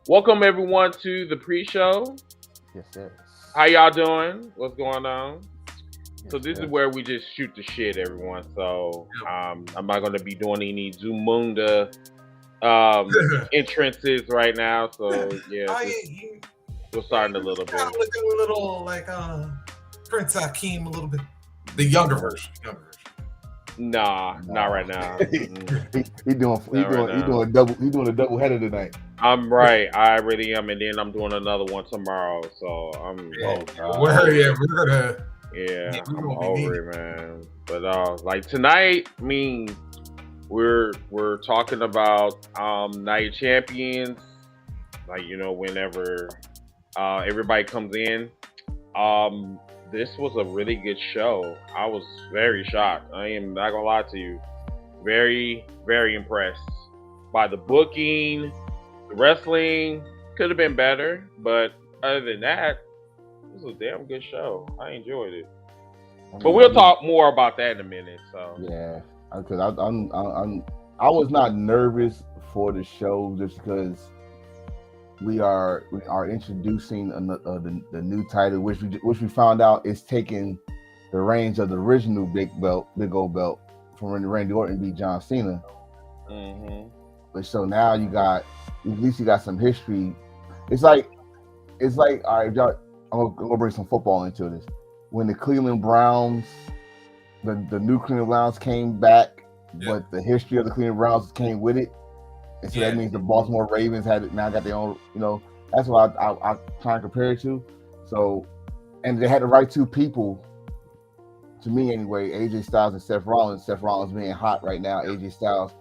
Welcome everyone to the pre-show. Yes, yes. How y'all doing? What's going on? So Yes, this is yes. where we just shoot the shit, everyone. So Yep. I'm not gonna be doing any Zoomunda entrances right now. So yeah, Oh, just you, we'll yeah, start in a you little kind of bit. looking a little like Prince Hakeem a little bit. The younger version. Younger Nah, not No. right now. he, Mm-mm, he doing he not right doing he now. doing a double header tonight. I'm right. I really am, and then I'm doing another one tomorrow. So Yeah, Oh yeah, God. over it. we're gonna Yeah, we're I'm gonna be needing. over it, man. But like tonight, I mean, we're talking about Night of Champions, like whenever everybody comes in. Um, this was a really good show. I was very shocked. I am not gonna lie to you. Very, very impressed by the booking. The wrestling could have been better, but other than that, this was a damn good show. I enjoyed it. I But mean, I we'll mean, talk more about that in a minute. So. yeah. Because I was not nervous for the show just because we are introducing the new title, which we found out is taking the reins of the original big old belt from when Randy Orton beat John Cena. Hmm. But so now at least you got some history. It's like all right, y'all, I'm gonna bring some football into this. When the Cleveland Browns, the new Cleveland Browns came back, Yeah, but the history of the Cleveland Browns came with it, and so that yeah, means the Baltimore Ravens now got their own. That's what I try and compare it to. So, and they had the right two people, to me anyway, AJ Styles and Seth Rollins. Seth Rollins being hot right now, AJ Styles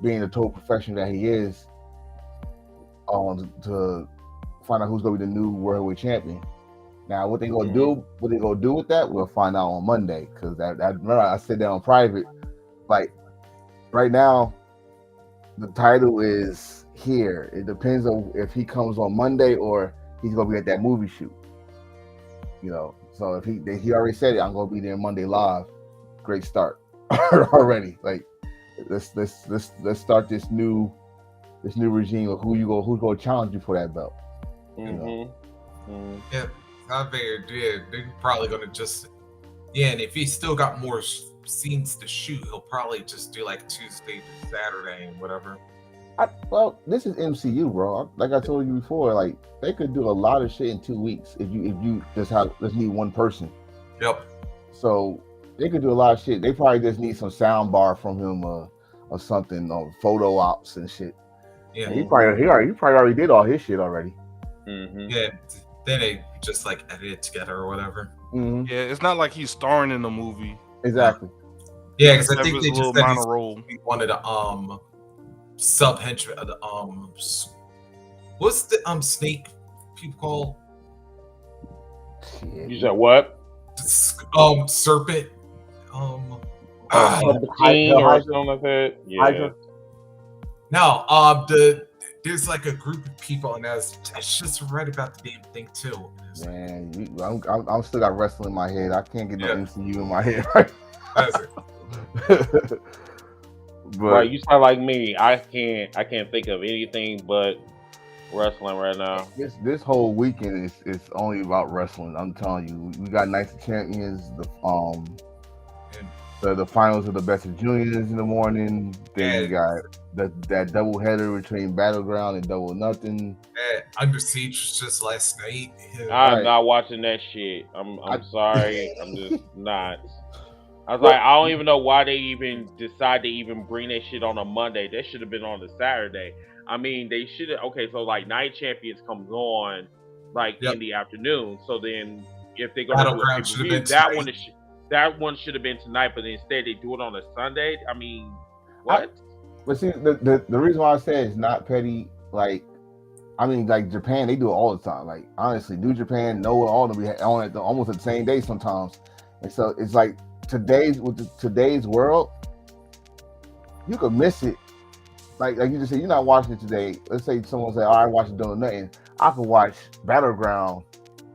being the total professional that he is, to find out who's gonna be the new World Heavyweight Champion. Now, Hmm. what they gonna do with that, we'll find out on Monday. Because remember I said that on private. Like right now, the title is here. It depends on if he comes on Monday or he's gonna be at that movie shoot. So if he already said it, I'm gonna be there Monday live. Great start already. Like let's start this new regime of who's gonna challenge you for that belt. You know. Hmm. Hmm. yeah. I figured, yeah, they're probably gonna just and if he's still got more scenes to shoot, he'll probably just do like Tuesday to Saturday and whatever. Well, this is MCU, bro. Like I told you before, like they could do a lot of shit in 2 weeks if you just need one person. Yep. So they could do a lot of shit. They probably just need some sound bar from him, or something, or photo ops and shit. Yeah. And he probably already did all his shit already. Hmm. Yeah. Then they just like edit it together or whatever. Mm-hmm. Yeah, it's not like he's starring in the movie. Exactly. Yeah, He because just I have think his they little just said minor role. he wanted a sub henchman. What's the snake people call Shit. You said what? serpent ah, Palpatine or Hydra. something like that? Yeah. Hydra. no there's like a group of people and I just read about the damn thing too. Man, I'm still got wrestling in my head. I can't get no Yeah. MCU in my head right. That's it. Right. But You sound like me. I can't think of anything but wrestling right now. this whole weekend is only about wrestling. I'm telling you, we got Nights of Champions, And, the finals of the Best of Juniors in the morning. Then you and, got that double header between Battleground and Double Nothing. Under Siege was just last night. Yeah. I'm Right. not watching that shit. I'm I- sorry. I'm just not. I was Well- like, I don't even know why they even decide to even bring that shit on a Monday. That should have been on the Saturday. I mean, they should have. Okay, so like Night Champions comes on like Yep. in the afternoon. So then, if they're gonna do a Battleground should have pay-per-view, been that tonight. one that one should have been tonight. But instead, they do it on a Sunday. I mean, what? But see, the reason why I say it's not petty, like, I mean, like Japan, they do it all the time. Like, honestly, New Japan, Noah, all of them be on it almost at the same day sometimes. And so it's like today's world, you could miss it. Like you just said, you're not watching it today. Let's say someone say, "All right, watch it doing nothing." I could watch Battleground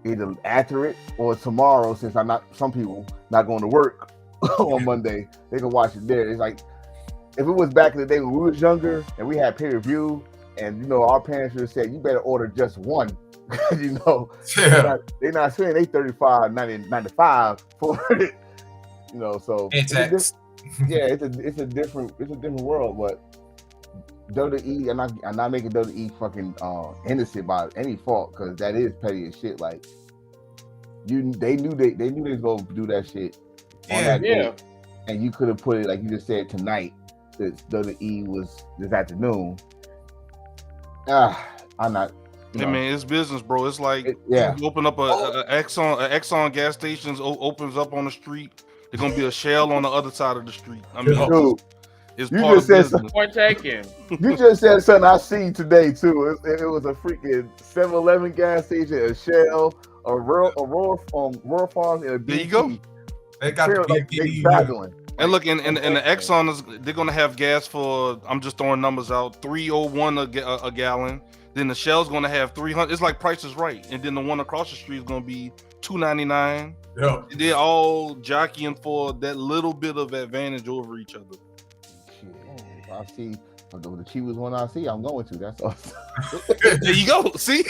either after it or tomorrow, since I'm not. Some people not going to work on Monday, they can watch it there. It's like if it was back in the day when we was younger and we had pay per view And you know, our parents would have said, you better order just one. You know, Yeah. they're not saying they 35, 90, 95 for it. You know, so Antex. it's a different world, but WWE, I'm not making WWE fucking innocent by any fault, because that is petty as shit. Like they knew they was gonna do that shit on that day, and you could have put it like you just said tonight. That WWE was this afternoon. I'm not. Hey man, it's business, bro. It's like you open up a Exxon gas stations opens up on the street. There's gonna be a Shell on the other side of the street. I mean, dude, it's you part just of said business. Point taken. You just said something I seen today too. It was a freaking 7-Eleven gas station, a Shell, a Royal Farms, and a BT. There you go. They got the Like, BPD. battling. And look, and the Exxon is they're gonna have gas for, I'm just throwing numbers out, $3.01 a gallon. Then the Shell's gonna have 300. It's like Price is Right, and then the one across the street is gonna be $2.99. Yeah. They're all jockeying for that little bit of advantage over each other. Shit. If I see the cheapest one I see, I'm going to. That's all. There you go. See?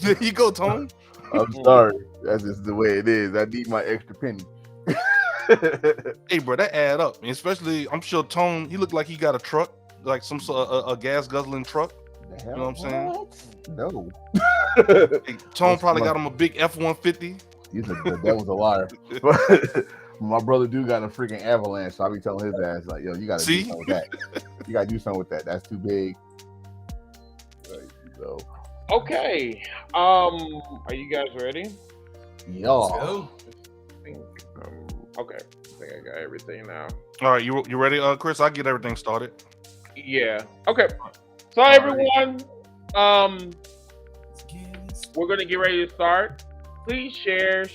There you go, Tone. I'm sorry. That's just the way it is. I need my extra penny. Hey, bro, that add up. And especially, I'm sure Tone, he looked like he got a truck, like some sort of a gas guzzling truck. You know what I'm saying? No. Hey, Tone probably got him a big F-150. That was a liar. But my brother do got a freaking Avalanche, so I be telling his ass like, "Yo, you gotta do something with that. You gotta do something with that. That's too big." Like, so. Okay. Are you guys ready? Yeah. So, Okay. I think I got everything now. All right, you ready, Chris? I'll get everything started. Yeah. Okay. So everyone, we're gonna get ready to start. Please share.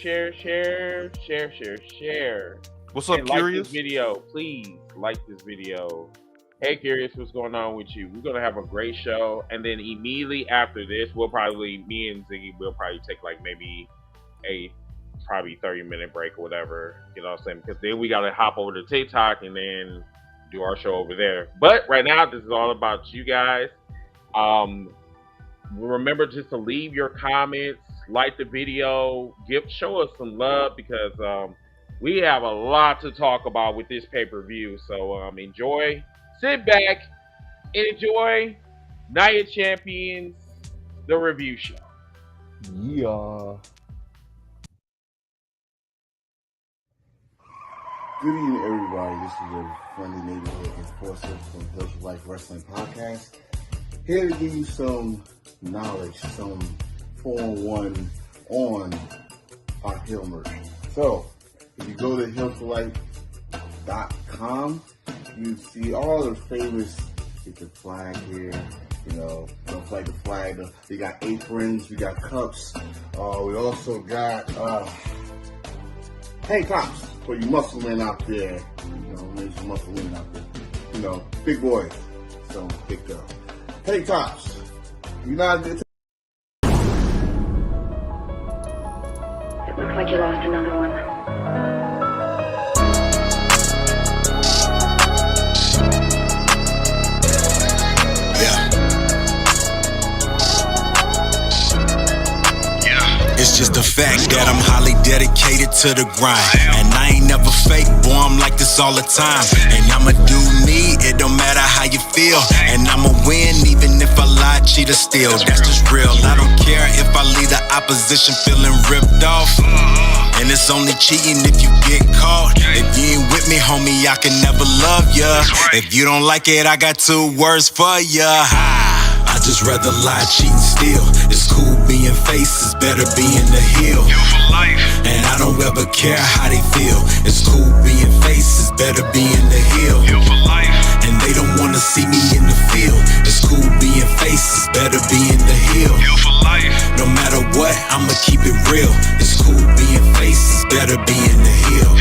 What's up, And Curious? like this video. Please like this video. Hey, Curious, what's going on with you? We're gonna have a great show, and then immediately after this, me and Ziggy will probably take like maybe a 30-minute break or whatever. You know what I'm saying? Because then we gotta hop over to TikTok and then do our show over there. But right now, this is all about you guys. Remember just to leave your comments, like the video, show us some love, because we have a lot to talk about with this pay-per-view. So enjoy, sit back, and enjoy Night of Champions, the review show. Yeah. Good evening, everybody. This is your friendly neighborhood enforcer from Hills of Life Wrestling Podcast. Here to give you some knowledge, some 4-on-1 on our Hill merch. So, if you go to hillsforlife.com, you see all the favorites. Get the flag here, don't like the flag. We got aprons, we got cups. We also got tank tops for you muscle men out there. There's some muscle men out there. Big boys, so big girl. Tank tops. You're not. Looks like you lost another one. It's just the fact that I'm highly dedicated to the grind. And I ain't never fake, boy, I'm like this all the time. And I'ma do me, it don't matter how you feel. And I'ma win even if I lie, cheat or steal. That's just real, I don't care if I leave the opposition feeling ripped off. And it's only cheating if you get caught. If you ain't with me, homie, I can never love ya. If you don't like it, I got 2 words for ya. I just rather lie, cheat, and steal. It's cool being face, it's better being the heel. And I don't ever care how they feel. It's cool being face, it's better being the heel. And they don't wanna see me in the field. It's cool being face, it's better being the heel. No matter what, I'ma keep it real. It's cool being face, it's better being the heel.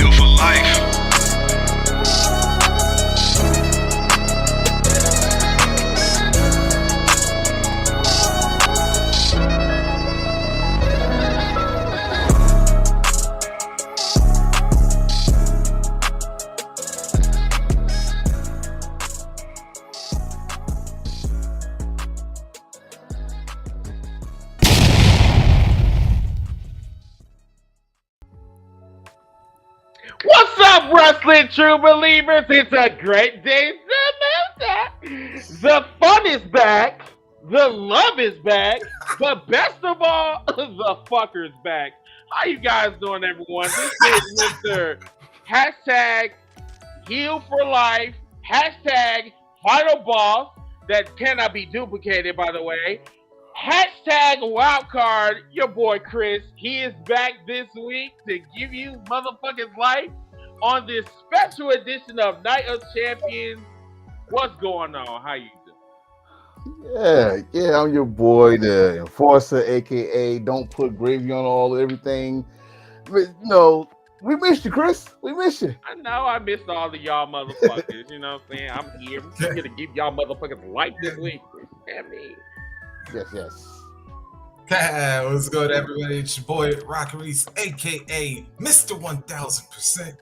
wrestling true believers, it's a great day to know that the fun is back, the love is back, but best of all, the fucker's back. How you guys doing, everyone? This is Mr. Hashtag Heal for Life, hashtag Final Boss, that cannot be duplicated, by the way. Hashtag Wildcard, your boy Chris. He is back this week to give you motherfuckers life on this special edition of Night of Champions. What's going on? How you doing? Yeah, I'm your boy, the Enforcer, aka Don't Put Gravy on all everything. But, no, we missed you, Chris. We missed you. I know I missed all of y'all motherfuckers. You know what I'm saying? I'm here. I'm here to give y'all motherfuckers life this week. Damn me. Yes. Okay, what's good, everybody? It's your boy Rock Reese, aka Mr. 1000%.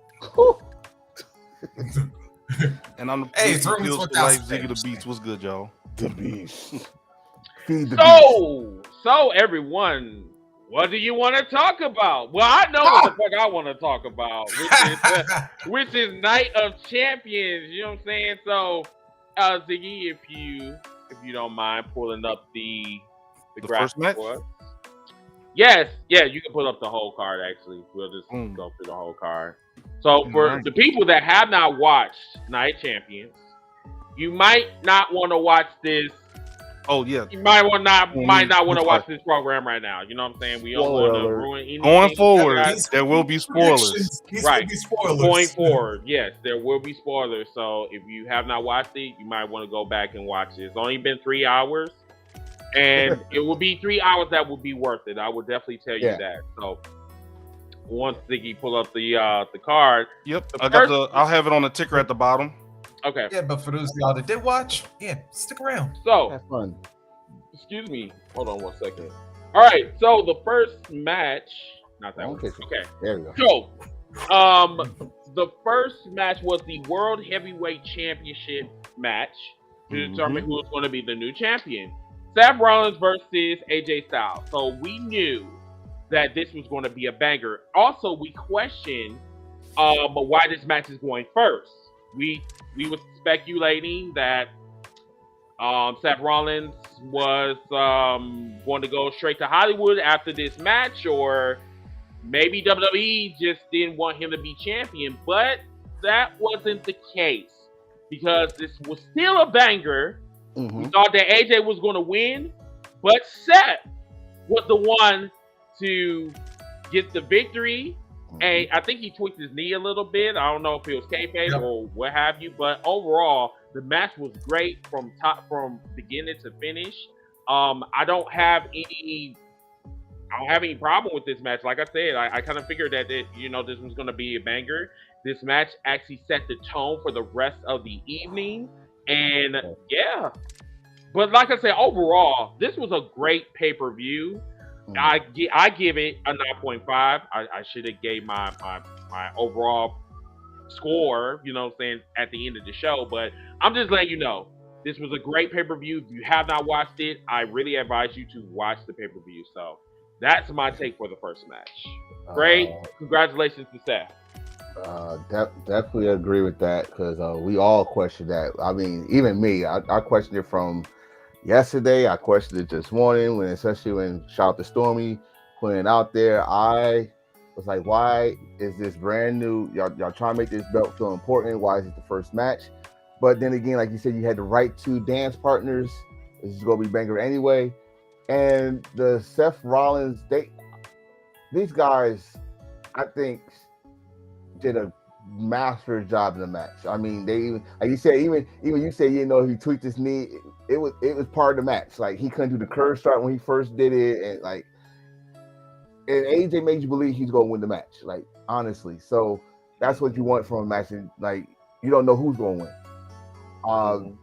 And I'm the Hey, producer throw who me feels some the life thousand Ziggy the Beats. What's good, y'all? The beast. Feed the beast. So everyone, what do you want to talk about? Well, I know what the fuck I want to talk about, which is Night of Champions. You know what I'm saying? So, Ziggy, if you don't mind pulling up the first match? for us. Yes, yeah, you can pull up the whole card. Actually, we'll just go through the whole card. So, for the people that have not watched Night Champions, you might not want to watch this. Oh yeah. You might not want to watch this program right now. You know what I'm saying? We don't want to ruin anything. Going forward, there will be spoilers. Right. Going forward, yes, there will be spoilers. So if you have not watched it, you might want to go back and watch it. It's only been 3 hours, and it will be 3 hours that will be worth it. I would definitely tell you that. So once Ziggy pull up the card. Yep, I'll have it on the ticker at the bottom. Okay. Yeah, but for those of y'all that did watch, yeah, stick around. So, have fun. Excuse me. Hold on 1 second. All right. So the first match, not that one. Okay. There we go. So, the first match was the World Heavyweight Championship match to determine who was going to be the new champion. Seth Rollins versus AJ Styles. So we knew that this was going to be a banger. Also, we questioned why this match is going first. We were speculating that Seth Rollins was going to go straight to Hollywood after this match, or maybe WWE just didn't want him to be champion, but that wasn't the case because this was still a banger. We thought that AJ was going to win, but Seth was the one to get the victory. And I think he tweaked his knee a little bit. I don't know if it was kayfabe or what have you, but overall, the match was great from beginning to finish. I don't have any problem with this match. Like I said, I kind of figured that this was going to be a banger. This match actually set the tone for the rest of the evening, and yeah. But like I said, overall, this was a great pay-per-view. I give it a 9.5. I should have gave my overall score, you know what I'm saying, at the end of the show. But I'm just letting you know, this was a great pay-per-view. If you have not watched it, I really advise you to watch the pay-per-view. So that's my take for the first match. Great. Congratulations to Seth. Definitely agree with that because we all questioned that. I mean, even me, I questioned it from yesterday. I questioned it this morning, especially when shout out to Stormy putting it out there. I was like, why is this brand new? Y'all trying to make this belt feel important. Why is it the first match? But then again, like you said, you had the right two dance partners. This is going to be banger anyway. And the Seth Rollins, these guys, I think, did a master job in the match. I mean, they even, like you said, even you said, he tweaked his knee. It was part of the match. Like he couldn't do the curve start when he first did it, and AJ made you believe he's gonna win the match. Like honestly, so that's what you want from a match. And like you don't know who's gonna win.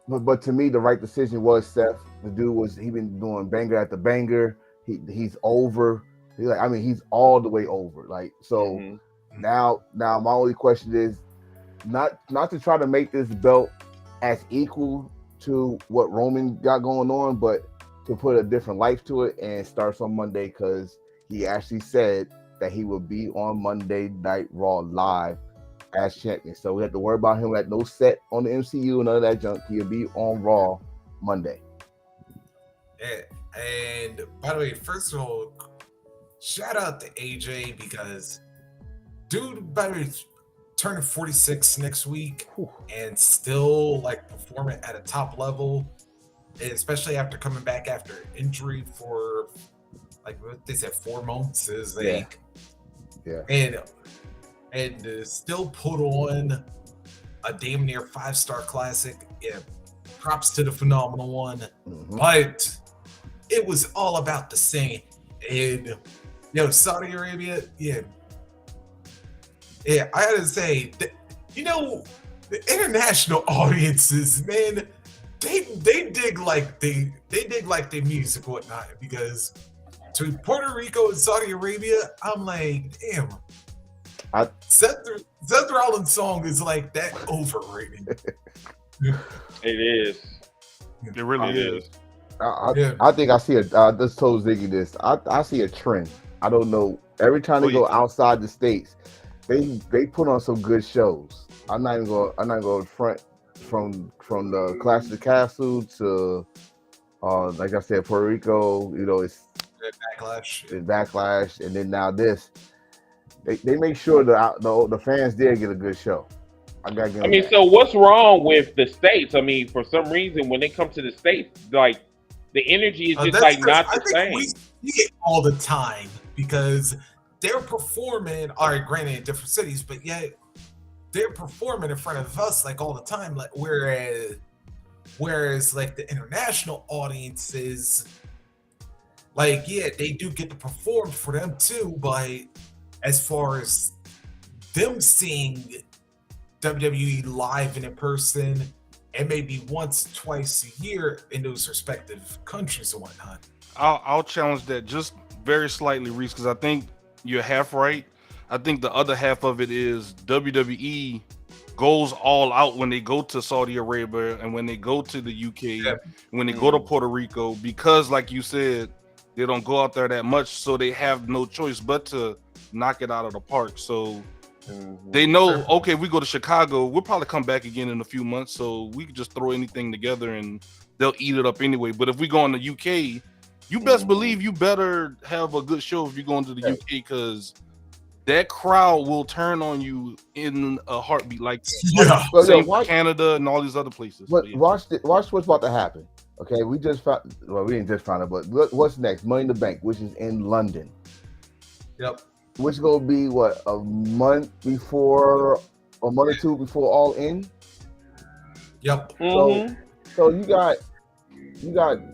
But to me, the right decision was Seth. The dude he been doing banger after banger. He's over. He's all the way over. Like so. Now my only question is not to try to make this belt as equal to what Roman got going on, but to put a different life to it and starts on Monday because he actually said that he will be on Monday Night Raw live as champion. So we have to worry about him at no set on the MCU, none of that junk. He'll be on Raw Monday. Yeah. And by the way, first of all, shout out to AJ because dude, by the way, turning 46 next week and still like performing at a top level, especially after coming back after injury for like what they said 4 months is like and still put on a damn near 5-star classic. Yeah, props to the phenomenal one. But it was all about the singing. And Saudi Arabia, yeah, I gotta say that, the international audiences, man, they dig like they dig like their music and whatnot, because to Puerto Rico and Saudi Arabia, I'm like, damn. Seth Rollins' song is like that overrated. It is. It really is. I think I see just told Ziggy this. I see a trend. I don't know. Every time they go outside the states, they put on some good shows. I'm not even going front from the Clash of the Castle to like I said, Puerto Rico. It's Backlash, and then now this. They make sure the fans there get a good show. So what's wrong with the states? I mean, for some reason, when they come to the states, like the energy is just like not the same. We see it all the time because they're performing. All right, granted in different cities, but yet they're performing in front of us like all the time. Like whereas like the international audiences, like they do get to perform for them too, but as far as them seeing WWE live and in person, and maybe once, twice a year in those respective countries and whatnot. I'll challenge that just very slightly, Reese, because I think you're half right. I think the other half of it is WWE goes all out when they go to Saudi Arabia and when they go to the UK, when they go to Puerto Rico, because like you said, they don't go out there that much, so they have no choice but to knock it out of the park. So they know, okay, we go to Chicago, we'll probably come back again in a few months, so we can just throw anything together and they'll eat it up anyway. But if we go in the UK, you best believe you better have a good show if you're going to the UK, because that crowd will turn on you in a heartbeat, like same Canada and all these other places. But watch what's about to happen. Okay, we just found. Well, we didn't just find it, but what's next? Money in the Bank, which is in London. Yep. Which is gonna be what, a month or two before All In. Yep. So you got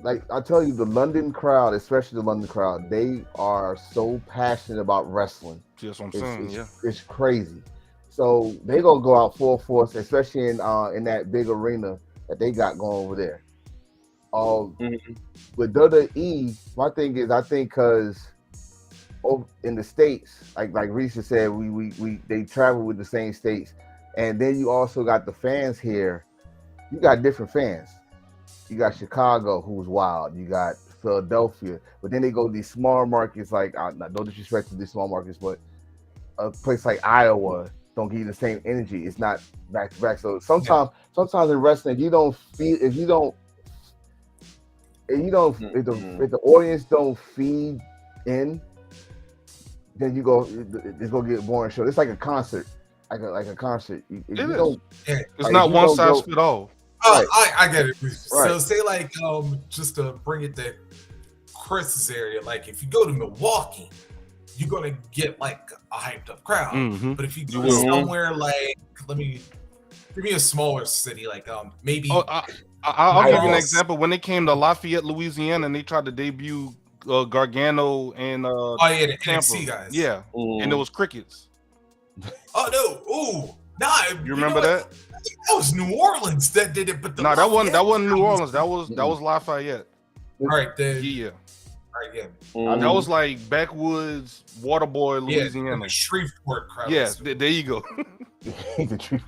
like I tell you, the London crowd, especially the London crowd, they are so passionate about wrestling. That's what I'm saying. It's crazy. So they gonna go out full force, especially in that big arena that they got going over there. With WWE, my thing is, I think because in the states, like Risa said, they travel with the same states, and then you also got the fans here. You got different fans. You got Chicago, who's wild. You got Philadelphia, but then they go to these small markets, like no disrespect to these small markets, but a place like Iowa don't give you the same energy. It's not back to back. So sometimes in wrestling, if the audience don't feed in, then it's gonna get boring show. It's like a concert, like a concert. It's not one size fit all. I get it. So say like just to bring it to Chris's area, like if you go to Milwaukee, you're gonna get like a hyped up crowd. But if you go somewhere like, give me a smaller city, like maybe. I'll give you an example. When they came to Lafayette, Louisiana, and they tried to debut Gargano and the NXT guys. Yeah, and it was crickets. Oh no! Ooh, nah. You remember that? That was New Orleans that did it, but that wasn't New Orleans. That was Lafayette. All right, yeah. All right, yeah. That was like backwoods Waterboy, Louisiana. The Shreveport crowd. Yeah, there you go.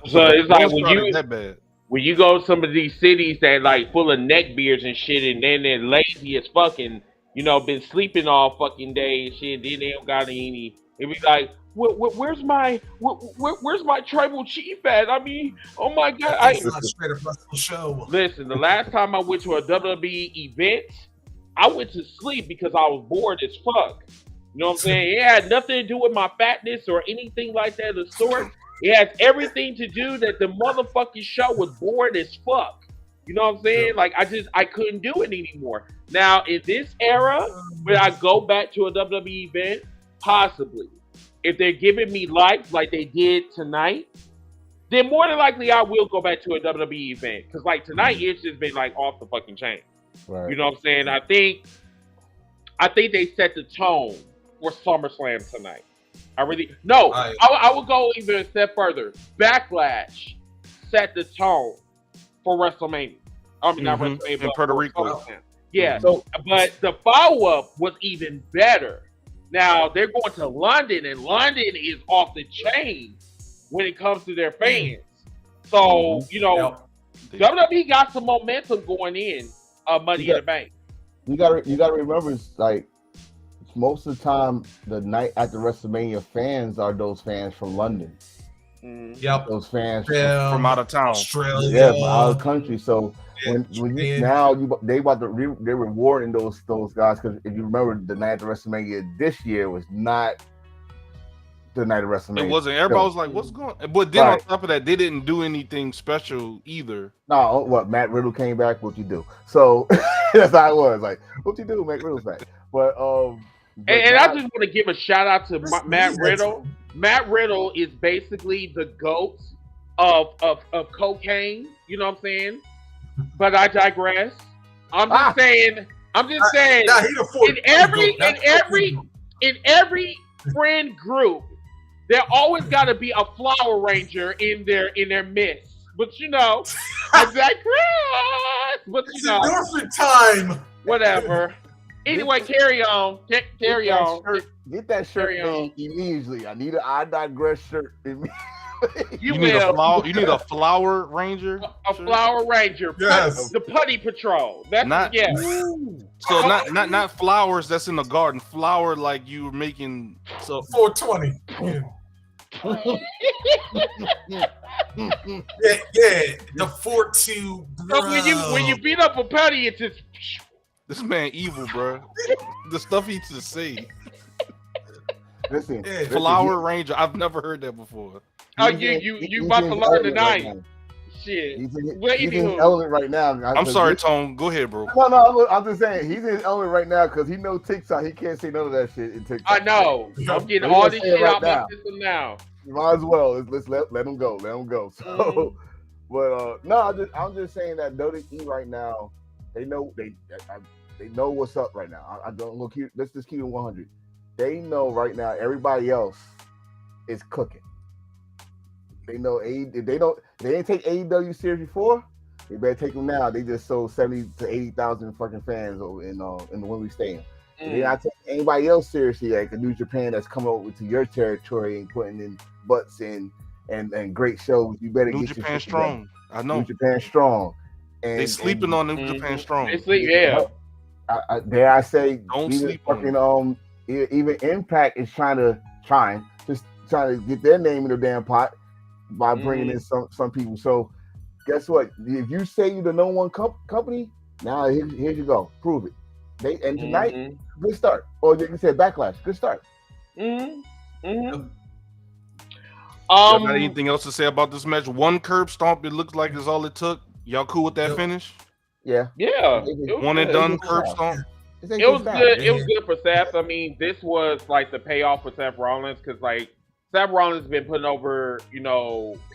So it's like when you go to some of these cities that like full of neck beards and shit, and then they're lazy as fucking, been sleeping all fucking day and shit. Then they don't got any. It be like, where's my tribal chief at? I mean, oh my god! It's not straight up wrestling show. Listen, the last time I went to a WWE event, I went to sleep because I was bored as fuck. You know what I'm saying? It had nothing to do with my fatness or anything like that of the sort. It has everything to do that the motherfucking show was bored as fuck. You know what I'm saying? Like I couldn't do it anymore. Now in this era, when I go back to a WWE event, possibly. If they're giving me life like they did tonight, then more than likely I will go back to a WWE event. Because like tonight, it's just been like off the fucking chain. Right. You know what I'm saying? I think they set the tone for SummerSlam tonight. I would go even a step further. Backlash set the tone for WrestleMania. I mean, not WrestleMania, in Puerto Rico. SummerSlam. Yeah, but the follow-up was even better. Now, they're going to London, and London is off the chain when it comes to their fans. So, WWE got some momentum going in Money in the Bank. You gotta remember, it's like, most of the time, the night after WrestleMania fans are those fans from London. Yep. Those fans from out of town. Australia. Yeah, from out of the country. So when they're rewarding those guys, because if you remember, the night of WrestleMania this year was not the night of WrestleMania. It wasn't. Everybody was like, "What's going?" But then on top of that, they didn't do anything special either. No, Matt Riddle came back. What you do? So that's how it was. Like, what you do? Matt Riddle's back. But and I just want to give a shout out to Matt Riddle. Matt Riddle is basically the GOAT of cocaine. You know what I'm saying? But I digress. I'm just saying. In every friend group, there always got to be a Flower Ranger in their midst. But I digress. But it's endorphin time. Whatever. Anyway, carry on. Carry on. Get that shirt made immediately. I need an I digress shirt immediately. You need a Flower Ranger. A Flower Ranger. Yes. The Putty Patrol. That's So not flowers that's in the garden. Flower like you were making. So 420. Yeah. The 4-2. So when you beat up a putty, it's just. This man evil, bro. The stuff he just say. Listen, Flower Ranger. I've never heard that before. Oh, you about to learn tonight. Right Shit. He's in his element right now. I'm sorry, Tone. Go ahead, bro. No, I'm just saying he's in his element right now because he knows TikTok. He can't say none of that shit in TikTok. I know. I'm getting all this shit out my system now. You might as well. Let's let him go. Let him go. So, but no, I'm just saying that WWE right now, they know they know what's up right now. I don't look here. Let's just keep it 100. They know right now everybody else is cooking. They know if they didn't take AEW serious before, they better take them now. They just sold 70 to 80,000 fucking fans in the Wembley Stadium. They're not taking anybody else seriously, like the New Japan that's coming over to your territory and putting in butts in and great shows. You better New get Japan your strong. I know. New Japan strong. And they sleeping on New Japan strong. They sleep, yeah. Dare I say, don't sleep fucking even Impact is trying to get their name in the damn pot by bringing in some people. So guess what? If you say you're the number one company, now here you go. Prove it. Tonight, good start. Or you can say Backlash, good start. Got anything else to say about this match? One curb stomp, it looks like is all it took. Y'all cool with that finish? Yeah. One and done curb stomp. It was good. It was good for Seth. I mean, this was like the payoff for Seth Rollins because like Seth Rollins has been putting over,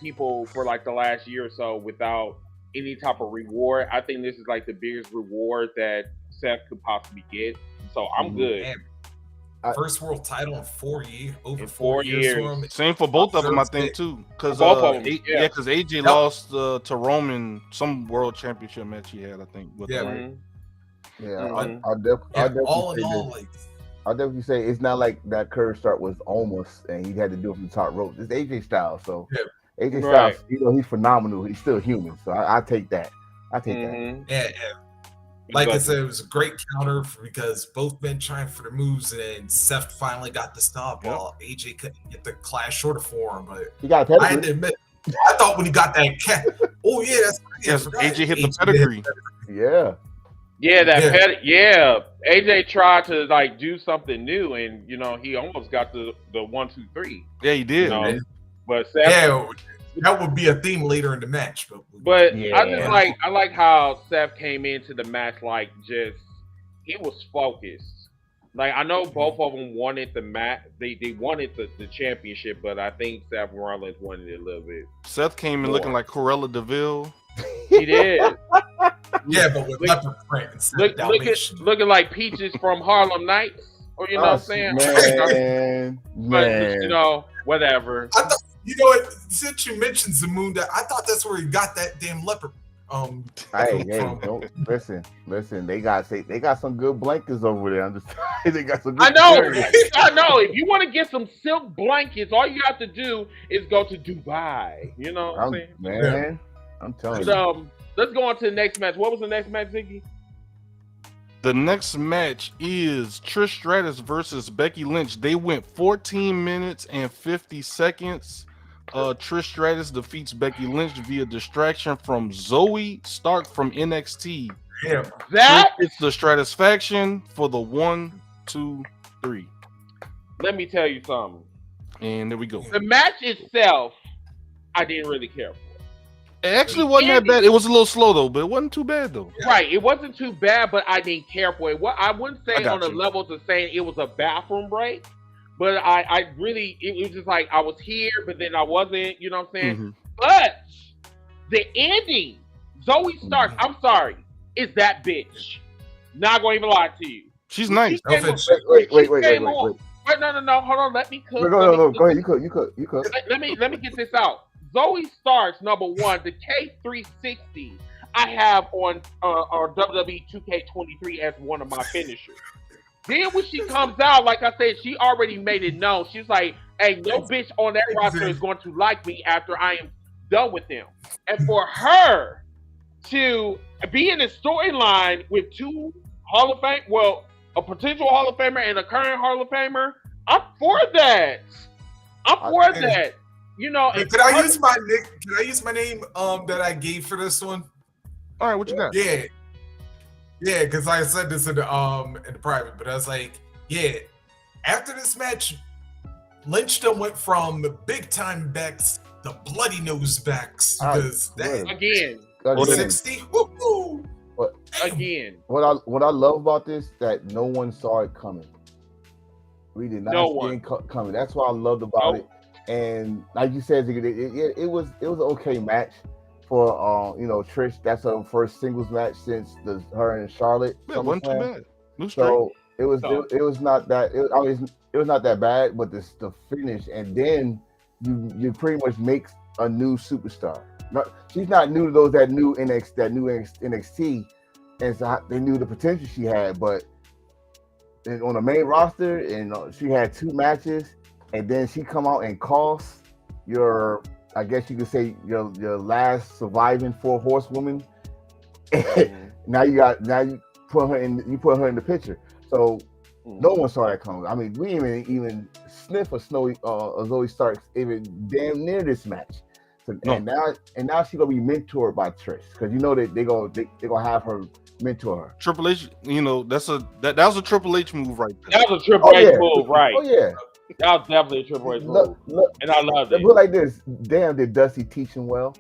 people for like the last year or so without any type of reward. I think this is like the biggest reward that Seth could possibly get. So I'm good. First world title in 4 years, over 4 years. For him. Same for both of them, I think, too. Because because AJ lost to Roman some world championship match he had, I think. With I'll definitely say it's not like that curve start was almost and he had to do it from the top rope. It's AJ Styles, so AJ Styles, he's phenomenal. He's still human, so I take that. I take that. Yeah. Like I said, it was a great counter because both men trying for the moves, and then Seth finally got the stop while AJ couldn't get the clash shorter for him. But He got a I had to pedigree. admit, I thought when he got that cat, oh yeah, that's Yes, AJ hit the pedigree. Yeah. Yeah, AJ tried to like do something new, and you know he almost got the 1, 2, 3. Yeah, he did. You know? But Seth, Yeah, that would be a theme later in the match. But Yeah. I like how Seth came into the match like just he was focused. Like I know both of them wanted the match, they wanted the championship, but I think Seth Rollins wanted it a little bit. Seth came in looking like Cruella DeVille. He did. Yeah, but with leopard print instead of Dalmatian. looking like Peaches from Harlem Nights, or you know what I'm saying? Man, But you know, whatever. I thought, you know what? Since you mentioned Zamoon, that I thought that's where he got that damn leopard. Hey, don't listen. They got some good blankets over there. I'm just they got some. Good I know. material. I know. If you want to get some silk blankets, all you have to do is go to Dubai. You know what I'm saying? Man, I'm telling But, you. let's go on to the next match. What was the next match, Ziggy? The next match is Trish Stratus versus Becky Lynch. They went 14 minutes and 50 seconds. Trish Stratus defeats Becky Lynch via distraction from Zoe Stark from NXT. Yeah, It's the Stratus faction for the 1, 2, 3. Let me tell you something. And there we go. The match itself, I didn't really care for. It actually wasn't that bad. It was a little slow though, but it wasn't too bad though. Right, it wasn't too bad, but I didn't care for it. What I wouldn't say on the you. levels of saying it was a bathroom break, but I really it was just like I was here, but then I wasn't. You know what I'm saying? Mhm. But the ending, Zoe Stark. I'm sorry, is that bitch? Not going to even lie to you. She's nice. No offense. Wait. Wait, no. Hold on, let me cook. No. Go ahead. You cook. Let me get this out. Zoe Starks, number one, the K360 I have on WWE 2K23 as one of my finishers. Then when she comes out, like I said, she already made it known. She's like, hey, no bitch on that roster is going to like me after I am done with them. And for her to be in a storyline with two Hall of Fame, well, a potential Hall of Famer and a current Hall of Famer, I'm for that. That. You know, Hey, can I use my name that I gave for this one? All right, what you got? Yeah, because I said this in the private, but I was like, yeah. After this match, Lynch done went from big time backs to bloody nose backs because that again. 60. Woo-hoo. Again. What I love about this that no one saw it coming. We did not see it coming. That's what I loved about it. And like you said, it was an okay match for Trish. That's her first singles match since her and Charlotte. Yeah, it wasn't too bad. So it was not that. It was not that bad, but the finish, and then you pretty much make a new superstar. She's not new to those that new NXT, and so they knew the potential she had, but on the main roster, and she had 2 matches. And then she come out and cost I guess you could say your last surviving 4 horsewoman. now you put her in the picture. So no one saw that coming. I mean, we didn't even sniff a Zoe Starks even damn near this match. So, and now she's gonna be mentored by Trish because you know that they gonna have her mentor her. Triple H, that was a Triple H move right there. That was a Triple H move, right? Oh yeah. That was definitely a Triple H move. And I love it. Look like this. Damn, did Dusty teach him well?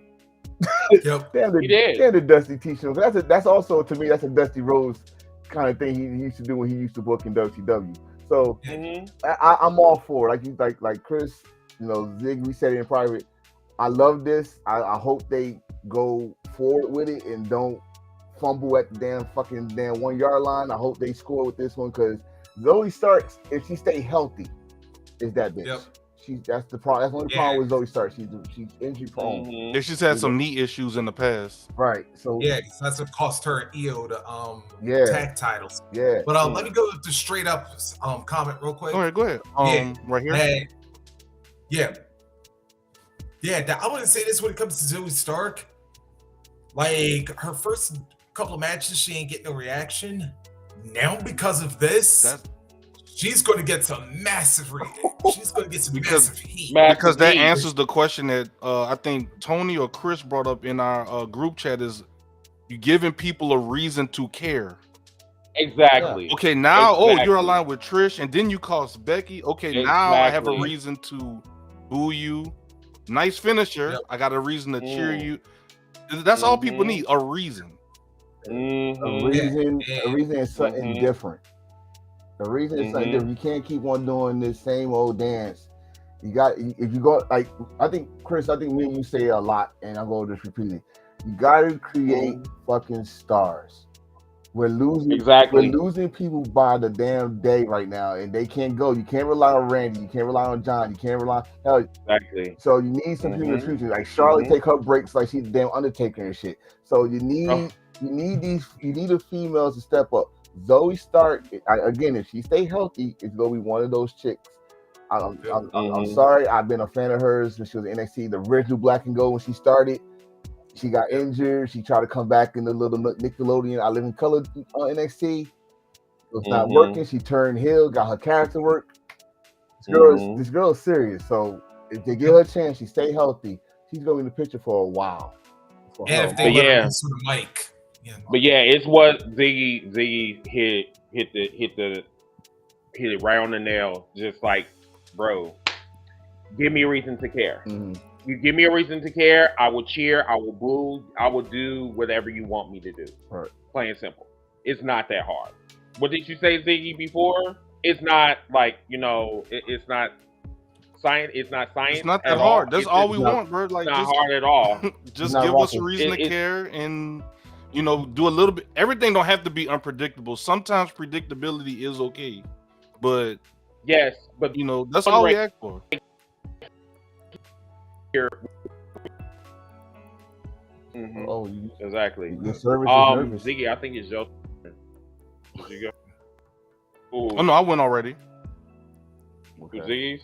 Yep. Damn, did Dusty teach him? That's also, to me, that's a Dusty Rhodes kind of thing he used to do when he used to book in WCW. So I'm all for it. Like Chris, Zig, we said it in private. I love this. I hope they go forward with it and don't fumble at the damn 1 yard line. I hope they score with this one because Zoe Starks, if she stay healthy, is that bitch. Yep. That's the problem. That's one of the problem with Zoe Starks. She's injury prone. Yeah, she's had some knee issues in the past. Right. So that's what cost her and EO the tag titles. Yeah. But let me go to straight up comment real quick. All right, go ahead. Right here. I want to say this when it comes to Zoe Stark. Like her first couple of matches, she ain't getting no reaction. Now, because of this, she's going to get some massive she's going to get some massive heat. Because that answers the question that I think Tony or Chris brought up in our group chat is you giving people a reason to care. Exactly. Okay, now you're aligned with Trish, and then you cost Becky. Okay, now I have a reason to boo you. Nice finisher. Yep. I got a reason to cheer you. That's all people need, a reason. A reason is something different. The reason is something different. You can't keep on doing this same old dance. You got, if you go, like, I think me and you say a lot, and I'm going to just repeat it. You got to create fucking stars. We're losing people by the damn day right now, and they can't go. You can't rely on Randy. You can't rely on John. You can't rely on exactly. So you need some people in the future, like Charlotte take her breaks like she's the damn Undertaker and shit. So you need the females to step up. Zoe Stark, again, if she stay healthy, it's gonna be one of those chicks. I'm sorry, I've been a fan of hers when she was in NXT, the original Black and Gold when she started. She got injured. She tried to come back in the little Nickelodeon I Live in Color NXT. It was not working. She turned heel, got her character work. This girl is serious. So if they give her a chance, she stay healthy, she's going to be in the picture for a while. And if they let her answer the mic. Yeah. But yeah, it's what Ziggy hit it right on the nail. Just like, bro, give me a reason to care. You give me a reason to care, I will cheer, I will boo, I will do whatever you want me to do. Right. Plain and simple. It's not that hard. What did you say, Ziggy, before? It's not like, it's not science. It's not science. It's not that hard. That's all we want, bro. Like, not hard at all. Just give us a reason to care and, do a little bit. Everything don't have to be unpredictable. Sometimes predictability is okay. But, yes, but, that's all we ask for. Exactly. Your service is nervous. Ziggy, I think it's your turn. Did you go? Oh no, I went already. Okay. Ziggy's?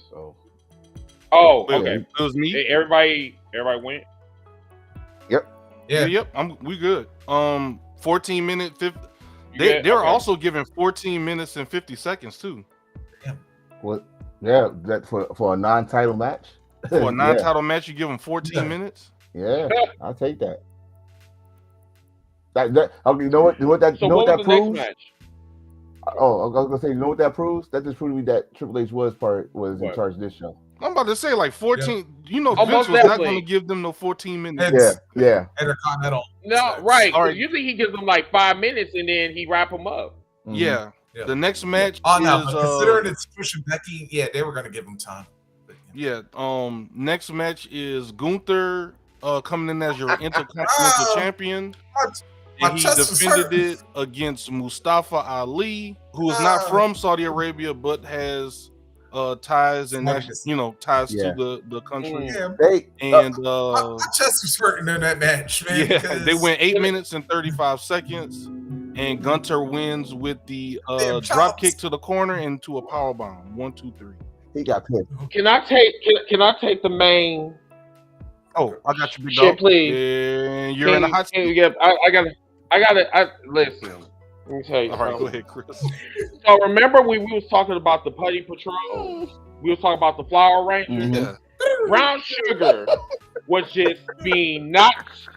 Oh, okay. It was me. Everybody went. Yep. Yeah. Yep. We good. 14 minute 50. They're also giving 14 minutes and 50 seconds too. Yeah. What? Yeah, that for a non-title match. For a non-title match, you give them 14 minutes. Yeah, I'll take that. Okay, you know what? So what was the proves? next match? Oh, I was gonna say, you know what that proves? That just proved to me that Triple H was in charge of this show. I'm about to say like 14. Yeah. Vince was not going to give them no 14 minutes. Yeah. Intercontinental. No, right. All right. Usually he gives them like 5 minutes and then he wrap them up. Yeah. The next match is considering it's Trish and Becky, they were going to give them time. Next match is Gunther coming in as your Intercontinental Champion. And he defended it against Mustafa Ali, who is not from Saudi Arabia but has ties and ties to the country. My chest was hurting in that match, man. Yeah, they went 8 minutes and 35 seconds, and Gunther wins with the drop kick to the corner into a power bomb. 1, 2, 3. He got pinned. Can I take the main? Oh, I got you, big shit, dog. please. And you're in the hot seat. Yeah, I gotta listen. Let me tell you. All right, go ahead, Chris. So remember we was talking about the Putty Patrol? We was talking about the Flower Rangers? Yeah. Brown Sugar was just being knocked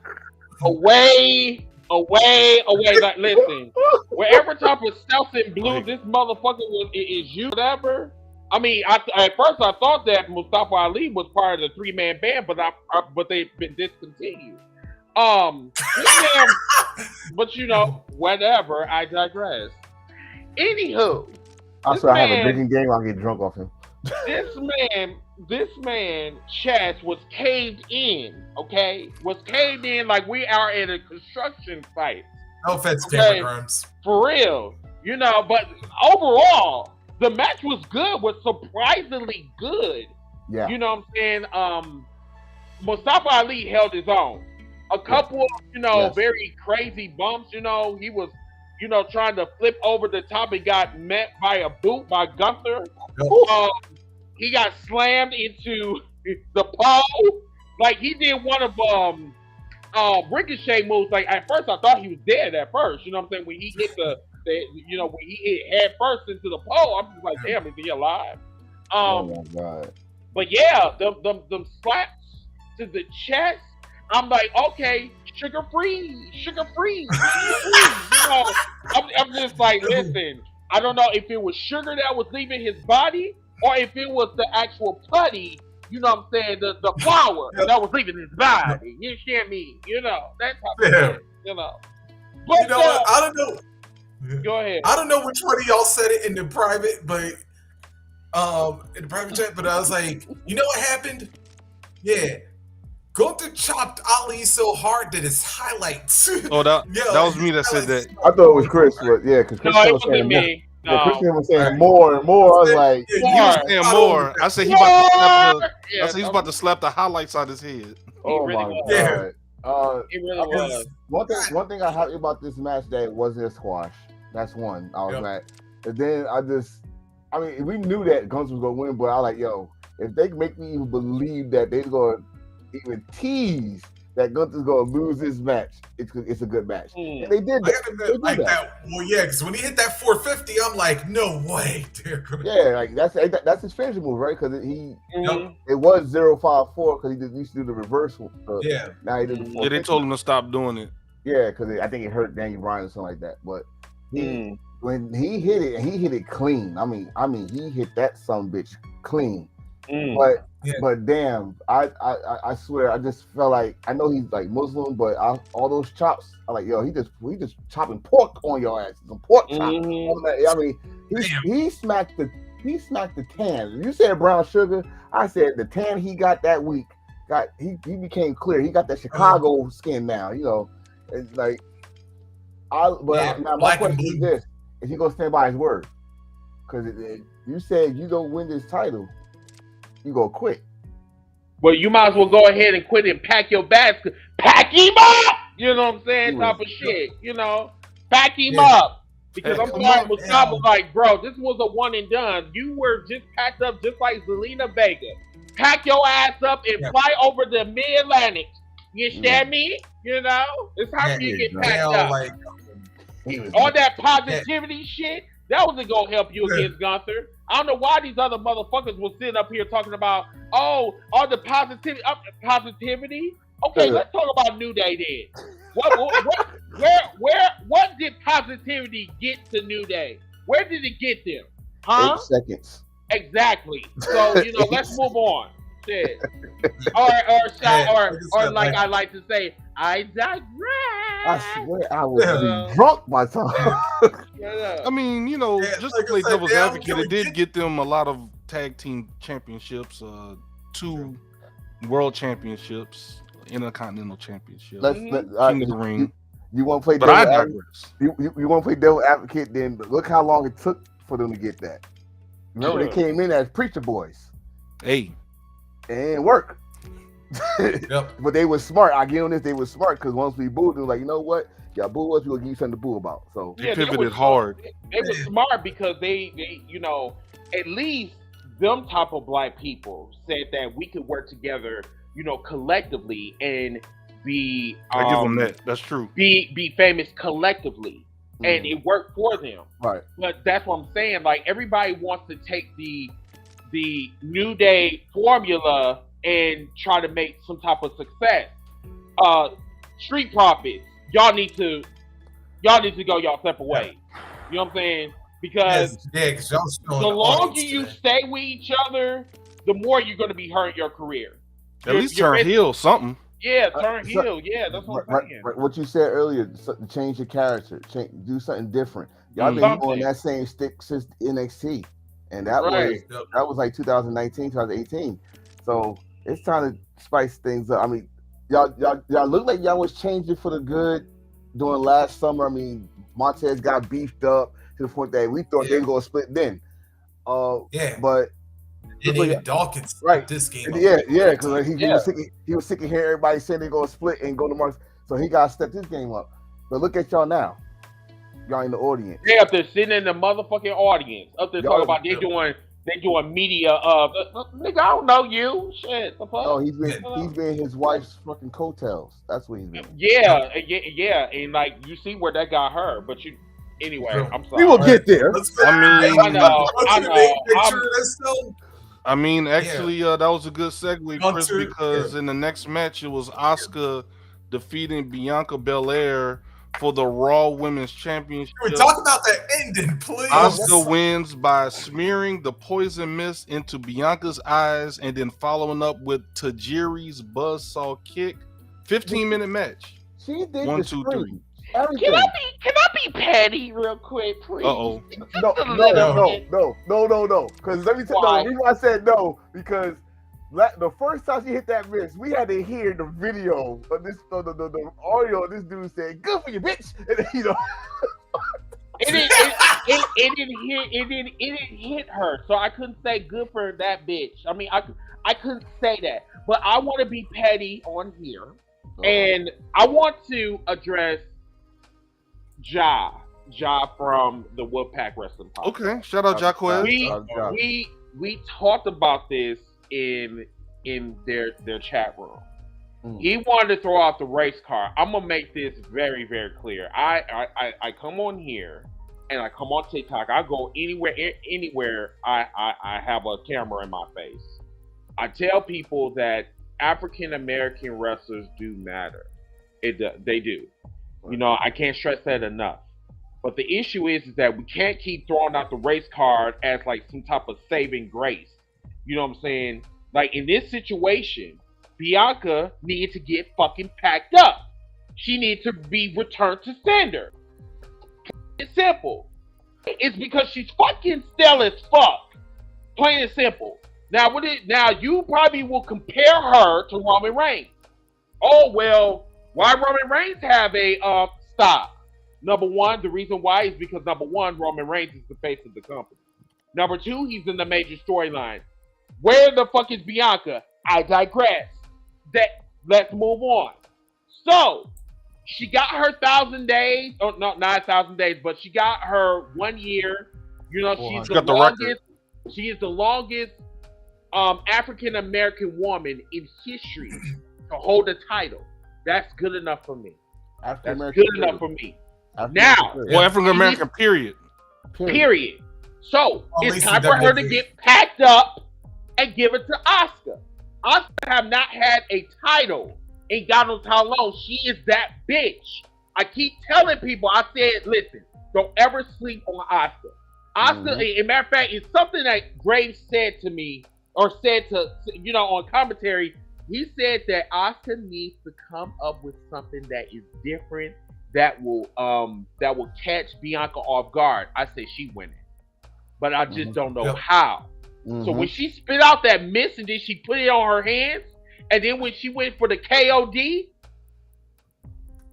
away. Like, listen, whatever type of Selsun blue this motherfucker is you, whatever. I mean, at first I thought that Mustafa Ali was part of the 3-man band, but they've been discontinued. But whatever. I digress. Anywho, also I have a drinking game. I'll get drunk off him. This man chest was caved in. Okay, was caved in like we are at a construction site. No offense, Cameron Grimes. For real, But overall, the match was good. Was surprisingly good. Yeah. You know what I'm saying? Mustafa Ali held his own. A couple of, very crazy bumps, he was, trying to flip over the top and got met by a boot by Gunther. He got slammed into the pole. Like he did one of Ricochet moves, like at first I thought he was dead at first. You know what I'm saying? When he hit when he hit head first into the pole, I'm just like, damn, is he alive? Oh my god. But yeah, them slaps to the chest. I'm like, okay, sugar free. You know, I'm just like, listen. I don't know if it was sugar that was leaving his body or if it was the actual putty. You know what I'm saying? The flour that was leaving his body. You hear me? You know that type of thing. You know. But, You know what? I don't know. Go ahead. I don't know which one of y'all said it in the private, but in the private chat. But I was like, you know what happened? Yeah, Gunther chopped Ali so hard that his highlights. Oh, that was me that said that. I thought it was Chris, but yeah, because Chris No, it was saying wasn't more. me. Yeah, No. Chris was saying more and more. I was like, Yeah, He was saying more. I said he about to slap the, Yeah, I said he's about to slap the highlights out his head. oh really my was. god. It really was. One thing I happy about this match that it wasn't a squash. That's one. I was mad. And then I mean, we knew that Gunther was gonna win, but I was like, yo, if they make me even believe that they're gonna even tease that Gunther's gonna lose this match, it's a good match. And they did I that. gotta admit, like that. Well, yeah, because when he hit that 450, I'm like, no way. Yeah, like that's his finishing move, right? Because Mhm. it was 054 because he used to do the reversal. Yeah. Now he did the 450. Yeah, they told him to stop doing it. Yeah, because I think it hurt Daniel Bryan or something like that. But when he hit it, and he hit it clean. I mean, he hit that son bitch clean. But damn, I swear, I just felt like I know he's like Muslim, but all those chops, I'm like, yo, he just chopping pork on your ass, some pork chop. I mean, he smacked the tan. You said brown sugar, I said the tan he got that week. He became clear. He got that Chicago skin now. You know, it's like now my question is this: is he gonna stand by his word? Because you said you don't win this title, you go quit. Well, you might as well go ahead and quit and pack your bags. Pack him up! You know what I'm saying? Type of shit. You know? Pack him up. Because I'm sorry, Mustafa was like, bro, this was a one and done. You were just packed up just like Zelina Vega. Pack your ass up and fly over the mid-Atlantic. You understand me? You know? It's time for you to get packed up. Like, all that positivity shit, that wasn't going to help you against Gunther. I don't know why these other motherfuckers were sitting up here talking about, all the positivity. Okay, let's talk about New Day then. What did positivity get to New Day? Where did it get them? Huh? 8 seconds. Exactly. So let's move on. Shit. Or like I like to say, I digress. I swear I was drunk by the time. I mean, just to play devil's advocate, it did get them a lot of tag team championships, 2 world championships, intercontinental championships. King of the Ring. You want to play? But I digress. You want to play devil's advocate? Then look how long it took for them to get that. Remember, they came in as preacher boys. Hey, and work. But they were smart. I give them this. They were smart because once we booed, they were like, you know what? Y'all boo us, we'll give you something to boo about. So they pivoted hard. They were smart because they at least them type of black people said that we could work together, collectively and be. I give them that. That's true. Be famous collectively, and it worked for them. Right. But that's what I'm saying. Like everybody wants to take the New Day formula and try to make some type of success. Street Profits, y'all need to go y'all separate ways. You know what I'm saying? Because the longer you stay with each other, the more you're going to be hurting your career. At least turn heel something. Yeah, turn heel. Yeah, that's what I'm saying. What you said earlier, change your character, do something different. Y'all been on that same stick since NXT, and that was like 2019, 2018. So it's time to spice things up. I mean, y'all look like y'all was changing for the good during last summer. I mean, Montez got beefed up to the point that we thought they were gonna split then. But even Dawkins this game. Because he was sick of hearing everybody saying they're gonna split and go to Mars. So he gotta step this game up. But look at y'all now. Y'all in the audience. They up there sitting in the motherfucking audience. Up there talking about they doing they doing media of nigga. I don't know you. Shit, the fuck. No, he's been his wife's fucking coattails. That's what he's been. Yeah, and like you see where that got her, but anyway. I'm sorry. We will get there. I know. I mean, actually, that was a good segue, Chris, because in the next match, it was Asuka defeating Bianca Belair for the Raw Women's Championship. Can we talk about that ending, please? Asuka wins by smearing the poison mist into Bianca's eyes and then following up with Tajiri's buzzsaw kick. 15-minute match. She did 1, the 2, scream. 3. Everything. Can I be petty real quick, please? Uh-oh. No. Because let me tell you, the reason why I said no, because the first time she hit that miss, we had to hear the video of this, the audio of this dude saying, "Good for you, bitch." And you know, it didn't hit her, so I couldn't say good for that bitch. I mean, I couldn't say that, but I want to be petty on here, and I want to address Ja from the Wolfpack Wrestling Podcast. Okay, shout out Jacquez. We talked about this in their chat room. He wanted to throw out the race car. I'm gonna make this very, very clear. I come on here and I come on TikTok. I go anywhere I have a camera in my face. I tell people that African American wrestlers do matter. They do. You know, I can't stress that enough. But the issue is that we can't keep throwing out the race card as like some type of saving grace. You know what I'm saying? Like in this situation, Bianca needed to get fucking packed up. She needed to be returned to sender. It's simple. It's because she's fucking stale as fuck. Plain and simple. Now you probably will compare her to Roman Reigns. Oh well. Why Roman Reigns have a stop? Number one, the reason why is because number one, Roman Reigns is the face of the company. Number two, he's in the major storyline. Where the fuck is Bianca? I digress. Let's move on. So she got her 1,000 days. Oh no, not 1,000 days, but she got her 1 year. You know, she's the longest. She is the longest African American woman in history to hold a title. That's good enough for me. That's good enough for me. Now, African American, period. So it's time for her to get packed up and give it to Asuka. Asuka have not had a title in God knows how long. She is that bitch. I keep telling people. I said, listen, don't ever sleep on Asuka. Asuka, as a matter of fact, it's something that Graves said to me, or said to on commentary. He said that Asuka needs to come up with something that is different, that will catch Bianca off guard. I say she winning, but I just don't know how. So when she spit out that mist and then she put it on her hands, and then when she went for the KOD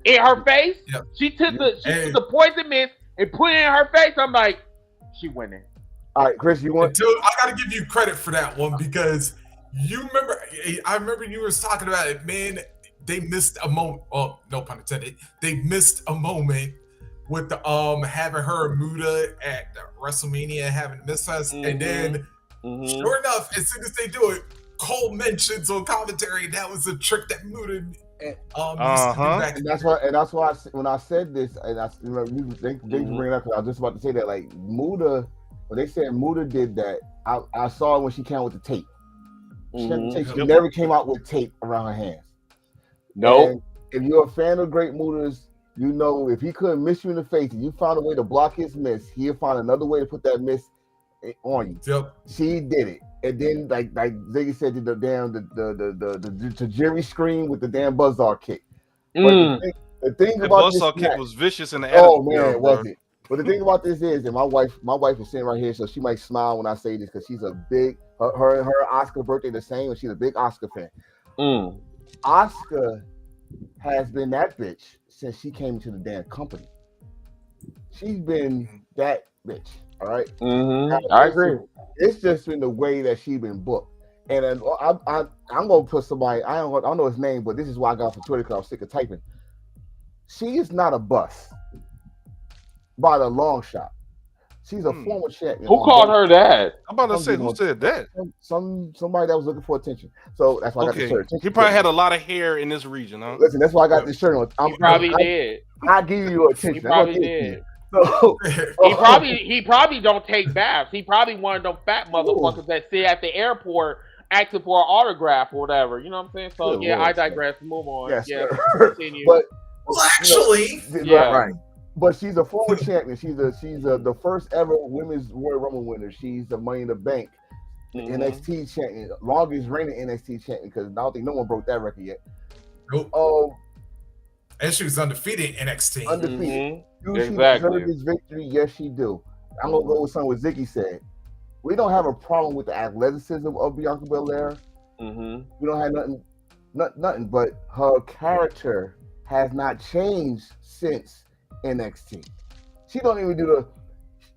in her face, she took the poison mist and put it in her face. I'm like, she winning. All right, Chris, you want? I gotta give you credit for that one because. I remember you were talking about it, man. They missed a moment. Oh, no pun intended. They missed a moment with the having her and Muda at WrestleMania having missed us, and then sure enough, as soon as they do it, Cole mentions on commentary that was a trick that Muda used to do back. And that's why when I said this, and thank you for bringing it up, because I was just about to say that like Muda, when they said Muda did that, I saw it when she came with the tape. She never came out with tape around her hands. No. If you're a fan of Great Muda's, you know if he couldn't miss you in the face and you found a way to block his miss, he'll find another way to put that miss on you. Yep. She did it. And then like Ziggy said, did the Tajiri scream with the damn buzzsaw kick. But the thing about this buzzsaw kick was vicious in the oh man, it was it. But the thing about this is, and my wife is sitting right here, so she might smile when I say this because she's a big her Asuka birthday the same, and she's a big Asuka fan. Asuka has been that bitch since she came into the damn company. She's been that bitch. All right. I agree. It's just been the way that she's been booked. And then I'm gonna put somebody. I don't know his name, but this is why I got for Twitter because I was sick of typing. She is not a bust by the long shot. She's a former champion. Who called her that? I'm about to say, who said that? Somebody that was looking for attention. So that's why I got the shirt. He probably had a lot of hair in this region, huh? Listen, that's why I got this shirt on. He probably did. I give you attention. He probably did. So, he probably don't take baths. He probably one of them fat motherfuckers that sit at the airport asking for an autograph or whatever. You know what I'm saying? So Good yeah, Lord, I digress. Move on. yes, Yeah, sir. continue. But Well, actually, Yeah. right. But she's a former champion. She's the first ever women's Royal Rumble winner. She's the Money in the Bank, NXT champion, longest reigning NXT champion, because I don't think no one broke that record yet. nope. And she was undefeated in NXT. Undefeated. Do Exactly. she deserve this victory? Yes, she do. I'm gonna go with something what Ziggy said. We don't have a problem with the athleticism of Bianca Belair. We don't have nothing, but her character has not changed since NXT. She don't even do the.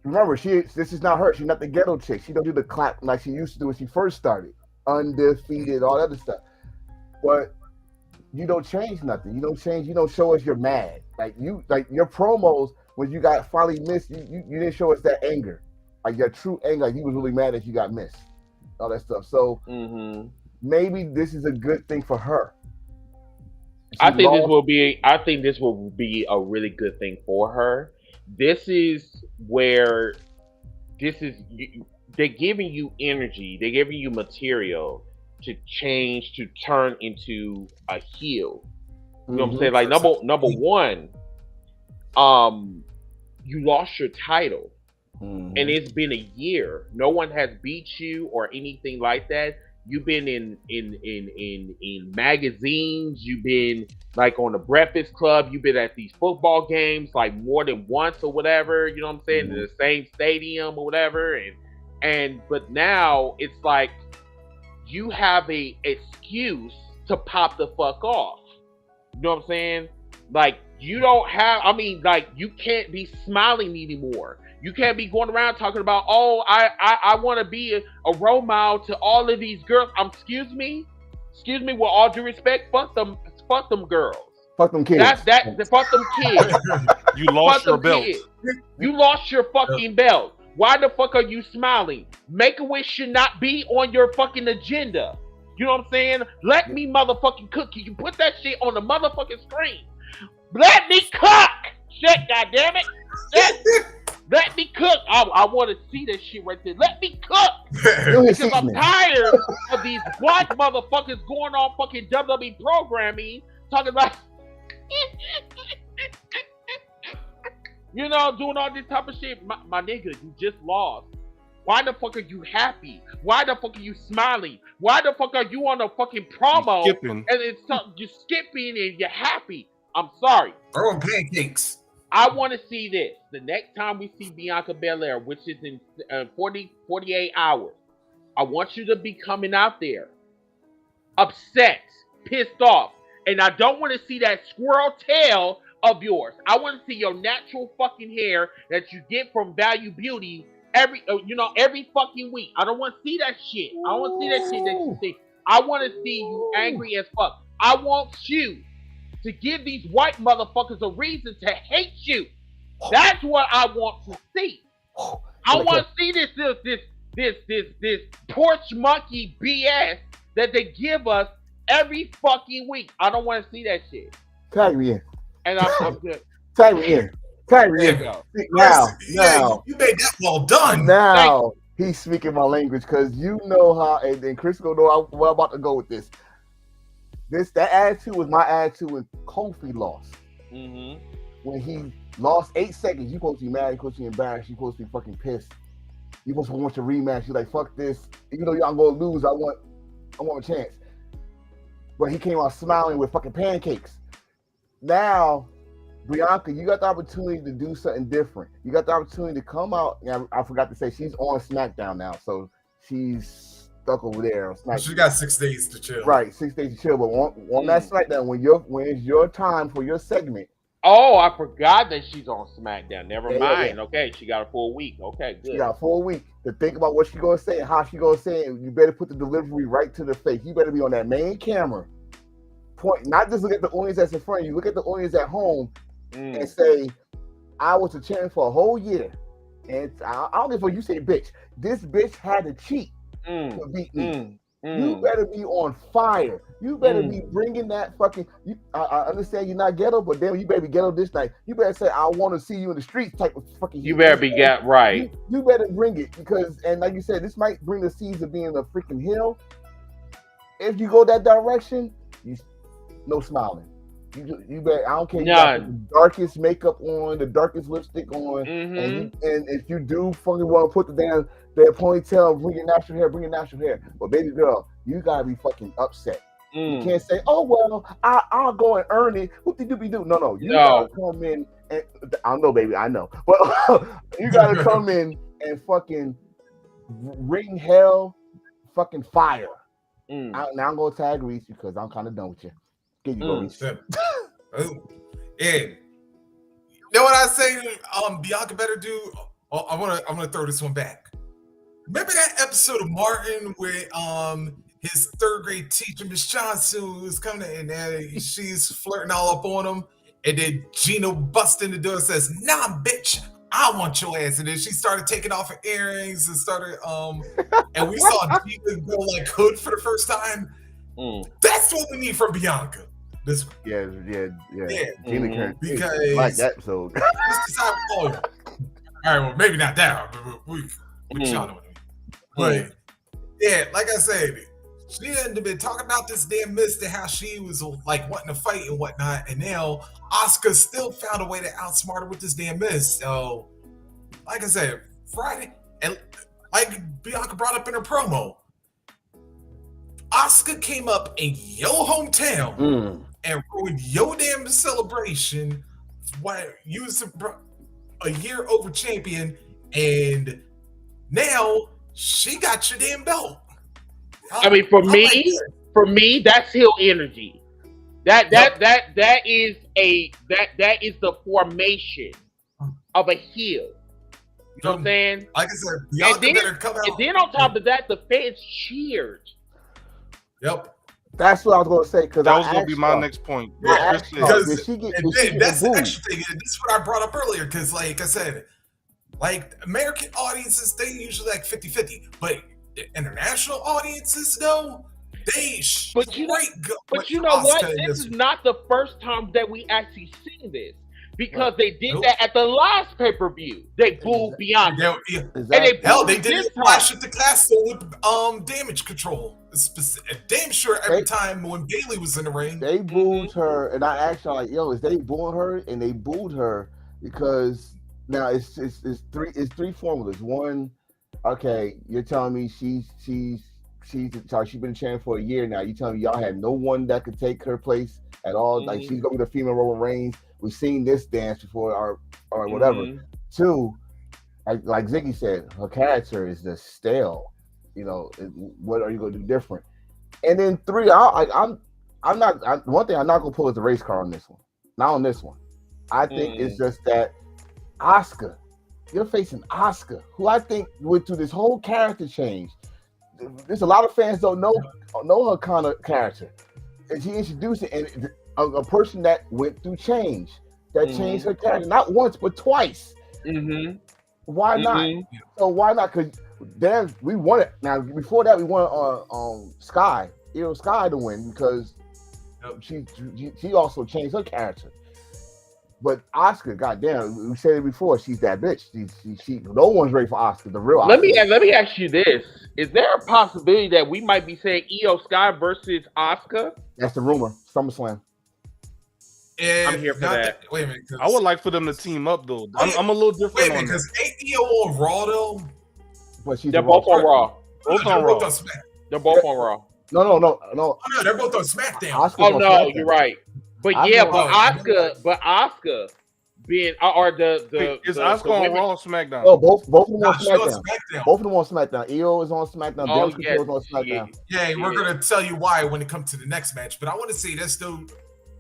Remember, this is not her. She's not the ghetto chick. She don't do the clap like she used to do when she first started. Undefeated, all that other stuff. But you don't change nothing. You don't change. You don't show us you're mad. Like your promos when you got finally missed. You didn't show us that anger, like your true anger. Like you was really mad that you got missed. All that stuff. So maybe this is a good thing for her. I think this will be a really good thing for her. This is where they're giving you energy. They're giving you material to change, to turn into a heel. You know what I'm saying? Like number one, you lost your title, and it's been a year. No one has beat you or anything like that. You've been in magazines. You've been like on the Breakfast Club. You've been at these football games like more than once or whatever. You know what I'm saying? In the same stadium or whatever. But now it's like you have a excuse to pop the fuck off. You know what I'm saying? Like you don't have. I mean, like you can't be smiling anymore. You can't be going around talking about, oh, I want to be a role model to all of these girls. Excuse me, with all due respect, fuck them girls. Fuck them kids. Fuck them kids. You lost your belt. You lost your fucking belt. Why the fuck are you smiling? Make-A-Wish should not be on your fucking agenda. You know what I'm saying? Let me motherfucking cook. You can put that shit on the motherfucking screen. Let me cook. Shit, goddammit. Let me cook. I want to see that shit right there. Let me cook. Because I'm tired of these black motherfuckers going on fucking WWE programming talking about, you know, doing all this type of shit. My nigga, you just lost. Why the fuck are you happy? Why the fuck are you smiling? Why the fuck are you on a fucking promo and it's you're skipping and you're happy? I'm sorry. Throwing pancakes. I want to see this. The next time we see Bianca Belair, which is in 48 hours, I want you to be coming out there upset, pissed off. And I don't want to see that squirrel tail of yours. I want to see your natural fucking hair that you get from Value Beauty every fucking week. I don't want to see that shit. I don't want to see that shit that you see. I want to see you angry as fuck. I want you to give these white motherfuckers a reason to hate you. That's what I want to see. I want to see this porch monkey BS that they give us every fucking week. I don't want to see that shit. Tag me in. And I'm good. Tag me in. Tag me in. Now, you made that well done. Now he's speaking my language because you know how, and then Chris will know where I'm about to go with this. That attitude was my attitude when Kofi lost. When he lost 8 seconds, you supposed to be mad, you supposed to be embarrassed, you supposed to be fucking pissed. You supposed to want your rematch. You're like, fuck this. Even though I'm gonna lose, I want a chance. But he came out smiling with fucking pancakes. Now, Bianca, you got the opportunity to do something different. You got the opportunity to come out. And I forgot to say she's on SmackDown now, so she's stuck over there. She got 6 days to chill. Right, 6 days to chill. But on that SmackDown, when it's your time for your segment. Oh, I forgot that she's on SmackDown. Never mind. Yeah. Okay, she got a full week. Okay, good. She got a full week to think about what she's gonna say and how she's gonna say it. You better put the delivery right to the face. You better be on that main camera. Point, not just look at the audience that's in front of you. Look at the audience at home and say, "I was a champion for a whole year, And I don't give a fuck you say bitch. This bitch had to cheat to beat me. You better be on fire. You better be bringing that fucking. I understand you're not ghetto, but damn, you better be ghetto this night. You better say, "I want to see you in the streets" type of fucking. You better be right. You better bring it because, and like you said, this might bring the seeds of being a freaking hill. If you go that direction, no smiling. You better. I don't care. You got the darkest makeup on, the darkest lipstick on, and if you do fucking want to put the ponytail, bring your natural hair. But baby girl, you gotta be fucking upset. You can't say, "Oh well, I'll go and earn it." What did you do? No. You gotta come in and I don't know, baby. I know, but you gotta come in and fucking ring hell, fucking fire. Now I'm gonna tag Reese because I'm kind of done with you. Get you, Reese. Yeah. You know what I say? Bianca better do. I'm gonna throw this one back. Remember that episode of Martin where his third grade teacher, Miss Johnson, was coming in and she's flirting all up on him, and then Gina busts in the door and says, "Nah, bitch, I want your ass." And then she started taking off her earrings and started and we saw Gina go like hood for the first time. That's what we need from Bianca. This yeah. Gina because like that episode. This is how all right, well, maybe not that, but we y'all know what I mean. But yeah, like I said, she hadn't been talking about this damn mist and how she was like wanting to fight and whatnot, and now Asuka still found a way to outsmart her with this damn mist. So, like I said, Friday, and like Bianca brought up in her promo, Asuka came up in your hometown and ruined your damn celebration while you was a year over champion, and now she got your damn belt. I mean, for me, that's heel energy. That is the formation of a heel. You know what I'm saying? Like I said, Bianca better come out. And then on top of that, the fans cheered. Yep. That's what I was going to say. Because that was going to be my next point. Because that's the extra thing. And this is what I brought up earlier. Because, like I said, like American audiences, they usually like 50-50. But international audiences, though, they But you know what? This is not the first time that we actually seen this. Because they did that at the last pay-per-view. They booed Bianca. And they did it Clash at the Castle with Damage Control. Damn sure every time when Bayley was in the ring. They booed her, and I asked her, like, yo, is they booing her? And they booed her because now it's three formulas. One, okay, you're telling me she's been chanting for a year now. You telling me y'all had no one that could take her place at all? Like she's gonna be the female Roman Reigns. We've seen this dance before or whatever. Two, like Ziggy said, her character is just stale. You know, what are you gonna do different? And then three, one thing I'm not gonna pull is the race car on this one. Not on this one. I think it's just that Asuka, you're facing Asuka, who I think went through this whole character change. There's a lot of fans don't know her kind of character, and she introduced it, and a person that went through change, that changed her character not once but twice. Why not? So why not? Because then we won it. Now before that, we won on Sky, Sky to win because she also changed her character. But Asuka, goddamn, we said it before. She's that bitch. She no one's ready for Asuka. The real. Let me ask you this: is there a possibility that we might be saying Io Sky versus Asuka? That's the rumor. SummerSlam. I'm here for that. Wait a minute. I would like for them to team up though. I'm a little different. Wait a minute, because ain't Io on Raw though? But they're both on Raw. Both on Raw. They're both on Raw. No. Oh, no, they're both on SmackDown. Asuka's oh on no, SmackDown. You're right. But Asuka being is Asuka on Raw or SmackDown? Oh, both of them on SmackDown. Both of them on SmackDown. Io is on SmackDown. Damage Control is on SmackDown. Yeah, we're gonna tell you why when it comes to the next match. But I want to say this though.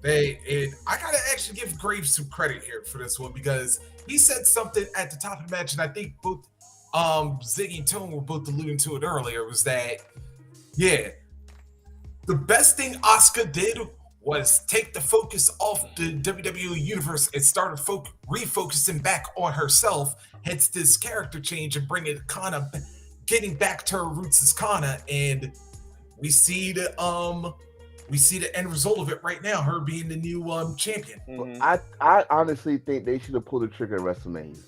I gotta actually give Graves some credit here for this one because he said something at the top of the match, and I think both Ziggy and Tone were both alluding to it earlier. Was that the best thing Asuka did was take the focus off the WWE universe and started refocusing back on herself. Hence this character change and bring it kind of getting back to her roots as Kana, and we see the end result of it right now. Her being the new champion. Mhm. I honestly think they should have pulled the trigger at WrestleMania.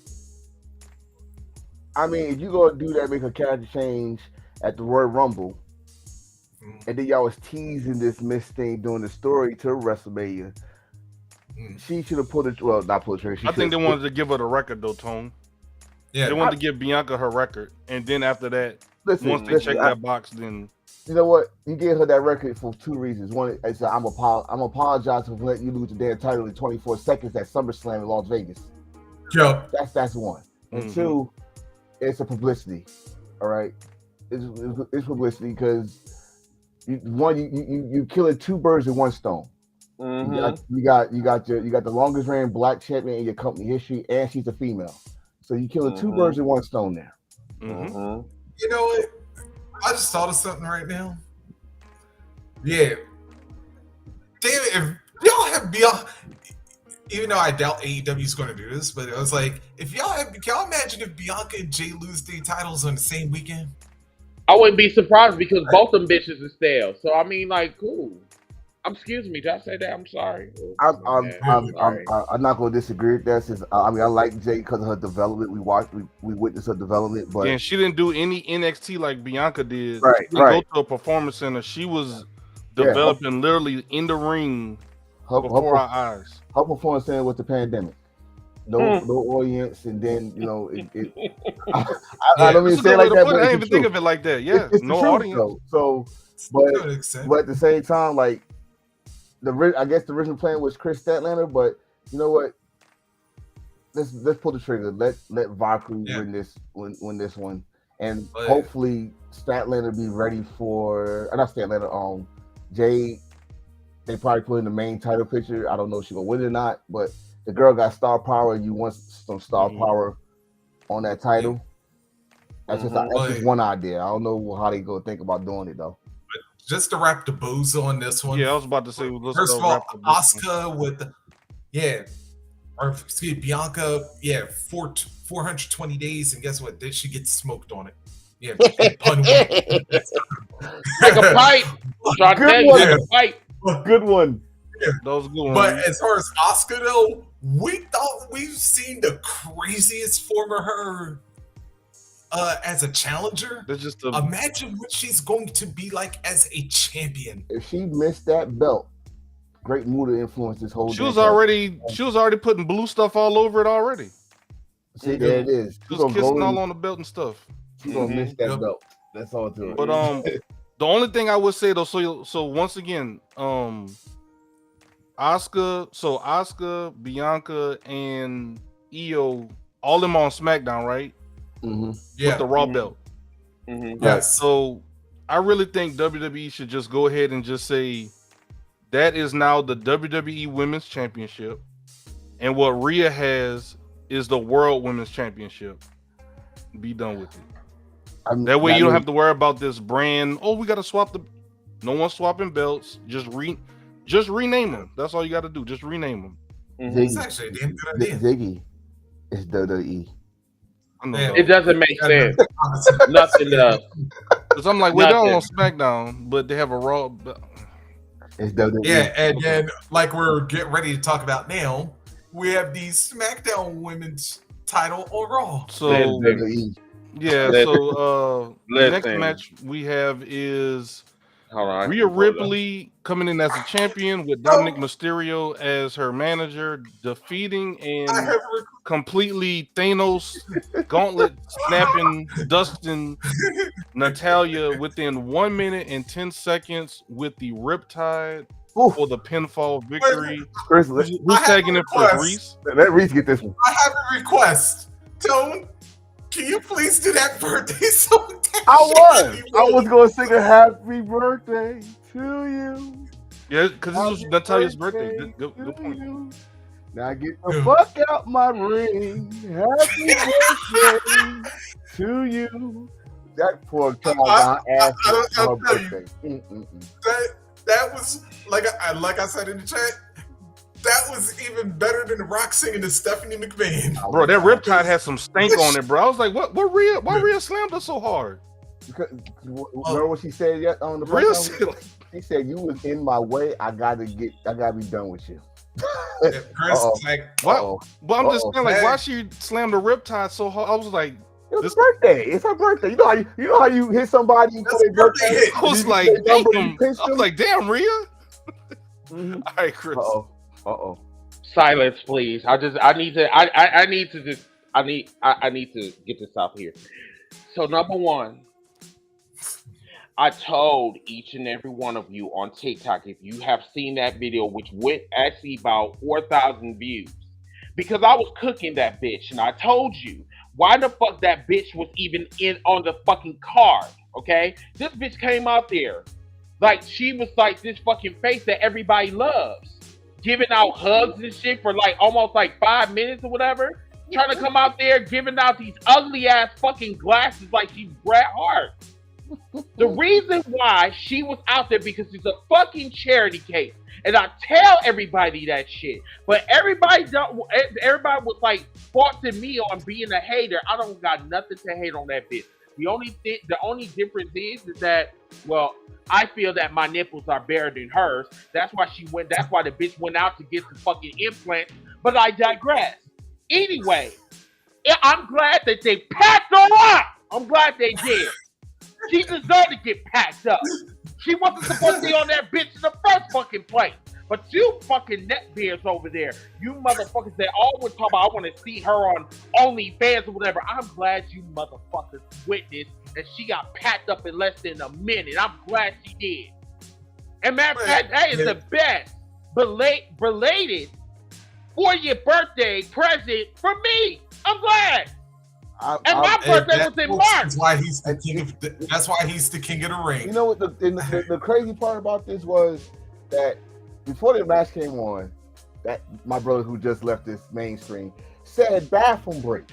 I mean, if you gonna do that, make a character change at the Royal Rumble, and then y'all was teasing this Miss thing during the story to WrestleMania. She should have pulled it. Well, not pulled the trigger. I think they wanted to give her the record though, Tone. Yeah, They wanted to give Bianca her record, and then after that, once they check that box, then you know what? You gave her that record for two reasons. One, is I'm apologizing for letting you lose the damn title in 24 seconds at SummerSlam in Las Vegas. Yep. That's one. And two, it's a publicity. All right, it's publicity because you killing two birds with one stone. You got the longest reigning black champion in your company history, and she's a female. So you killing two birds with one stone there. You know what? I just thought of something right now. Yeah. Damn it, if y'all have Bianca, even though I doubt AEW is going to do this, but it was like, can y'all imagine if Bianca and Jay lose their titles on the same weekend? I wouldn't be surprised because both them bitches are stale. So I mean, like, cool. Excuse me, did I say that? I'm sorry. I'm not going to disagree with that. Since I like Jay because of her development. We witnessed her development, but and she didn't do any NXT like Bianca did. Right, She didn't go to a performance center. She was developing literally in the ring before our eyes. Her performance center with the pandemic. No audience, and then I don't even say it like that. But I didn't even think of it like that. Yeah, it's no audience. So, but at the same time, like I guess the original plan was Chris Statlander, but you know what? Let's pull the trigger. Let Valkyrie win this one, and hopefully Statlander be ready for not Statlander. Jade. They probably put in the main title picture. I don't know if she's gonna win it or not, but the girl got star power, and you want some star power on that title. That's just one idea. I don't know how they go think about doing it though. Just to wrap the bows on this one. Yeah, I was about to say. First of all, Asuka with Bianca, 420 days, and guess what? Did she get smoked on it? Yeah, pun like a pipe. Like a pipe. Good one. Yeah. That was a good one. But as far as Asuka though, we thought we've seen the craziest form of her as a challenger. Imagine what she's going to be like as a champion. If she missed that belt, Great Muta influenced this whole. She was already putting blue stuff all over it already. See, there it is. She was kissing all on the belt and stuff. She's gonna miss that belt. That's all to it. But the only thing I would say though, so once again, Asuka, Bianca, and Io, all them on SmackDown, right? With the Raw belt. Yes. So I really think WWE should just go ahead and just say that is now the WWE Women's Championship, and what Rhea has is the World Women's Championship. Be done with it. That way you don't have to worry about this brand. Oh, we got to swap no one's swapping belts. Just rename them. That's all you got to do. Just rename them. It's actually a damn good idea. Ziggy is WWE. It doesn't make sense. Nothing does. Because I'm like, they're on SmackDown, but they have a Raw. It's WWE. Yeah, and then like we're getting ready to talk about now, we have the SmackDown Women's title on Raw. So WWE. Yeah, so the next match we have is Rhea Ripley coming in as a champion with Dominic Mysterio as her manager, defeating and completely Thanos gauntlet snapping, dusting Natalya within 1 minute and 10 seconds with the Riptide for the pinfall victory. Chris, who's tagging it for Reese? Let Reese get this one. I have a request. Tone, can you please do that birthday song? I was going to sing a happy birthday to you. Yeah, because this was Natalya's birthday. Good point. Now get the fuck out my ring. Happy birthday to you. That poor child got asked for her birthday. That was like I said in the chat. That was even better than the Rock singing to Stephanie McMahon. Bro, that Riptide had some stank on it, bro. I was like, what Rhea? Why Rhea slammed her so hard? Because, remember what she said yet on the Rhea press conference? She said, "You was in my way. I gotta be done with you." Chris, like, What? Well, I'm just saying, like, why she slammed the Riptide so hard? I was like, it was her birthday. It's her birthday. You know how you hit somebody for their birthday. hit. I was like, damn, Rhea. Mm-hmm. All right, Chris. Uh-oh. Silence, please. I need to get this out here. So number one, I told each and every one of you on TikTok, if you have seen that video, which went actually about 4,000 views, because I was cooking that bitch, and I told you why the fuck that bitch was even in on the fucking card. Okay, this bitch came out there like she was like this fucking face that everybody loves, giving out hugs and shit for like almost like 5 minutes or whatever. Trying to come out there giving out these ugly ass fucking glasses like she's Bret Hart. The reason why she was out there because it's a fucking charity case, and I tell everybody that shit. But everybody was like faulting me on being a hater. I don't got nothing to hate on that bitch. The only difference is that, well, I feel that my nipples are better than hers. That's why the bitch went out to get the fucking implant. But I digress. Anyway, I'm glad that they packed her up. I'm glad they did. She deserved to get packed up. She wasn't supposed to be on that bitch in the first fucking place. But you fucking neckbeards over there, you motherfuckers that always talk about I want to see her on OnlyFans or whatever. I'm glad you motherfuckers witnessed that she got packed up in less than a minute. I'm glad she did. And matter of fact, that is the best belated 40th birthday present for me. I'm glad. And my birthday was in March. That's why he's the king of the ring. You know what? The crazy part about this was that before the match came on, that my brother who just left this mainstream said bathroom break,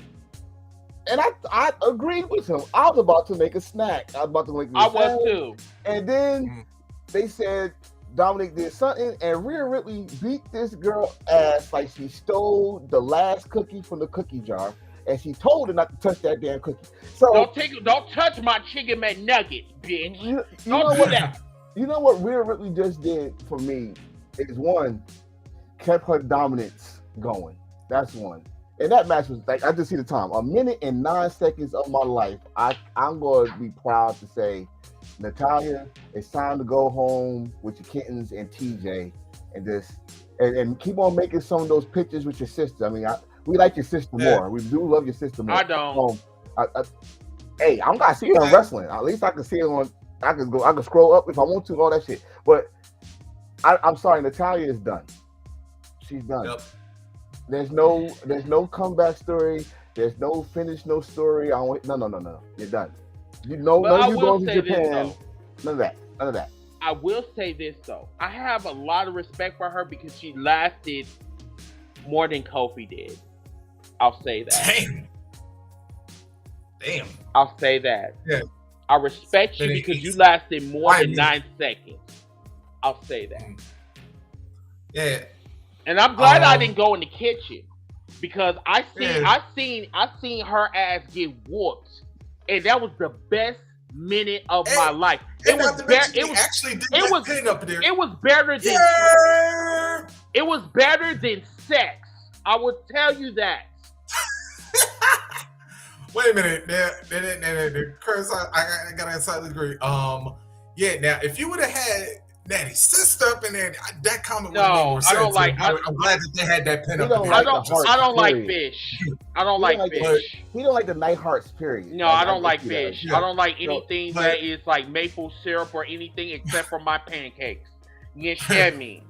and I agreed with him. I was about to make a snack. I was too. And then they said Dominic did something, and Rhea Ripley beat this girl ass like she stole the last cookie from the cookie jar. And she told her not to touch that damn cookie. So don't touch my chicken McNuggets, bitch. Don't do that. You know what Rhea Ripley just did for me is one, kept her dominance going. That's one. And that match was like, I just see the time, 1 minute and 9 seconds of my life. I'm going to be proud to say, Natalya, it's time to go home with your kittens and TJ, and keep on making some of those pictures with your sister. I mean, we like your sister more. We do love your sister more. I don't. Hey, I'm not seeing her on wrestling. At least I can see it on. I can scroll up if I want to, all that shit. But I'm sorry, Natalya is done. She's done. Yep. There's no comeback story. There's no finish, no story. No. You're done. You know, you going to Japan. None of that. I will say this though. I have a lot of respect for her because she lasted more than Kofi did. I'll say that. Damn. I'll say that. Yeah. I respect you because you lasted more than 9 seconds. I'll say that. Yeah. And I'm glad I didn't go in the kitchen because I seen her ass get whooped, and that was the best minute of my life. It was better than sex. I will tell you that. Wait a minute, Chris. I gotta slightly agree. Yeah. Now, if you would have had Natty's sister up in there, that comment would have made more sense. I'm glad that they had that pin up. I don't like fish. I don't like fish. He don't like the Nighthearts, period. No, I don't like fish. I don't like anything that is like maple syrup or anything except for my pancakes. You understand me?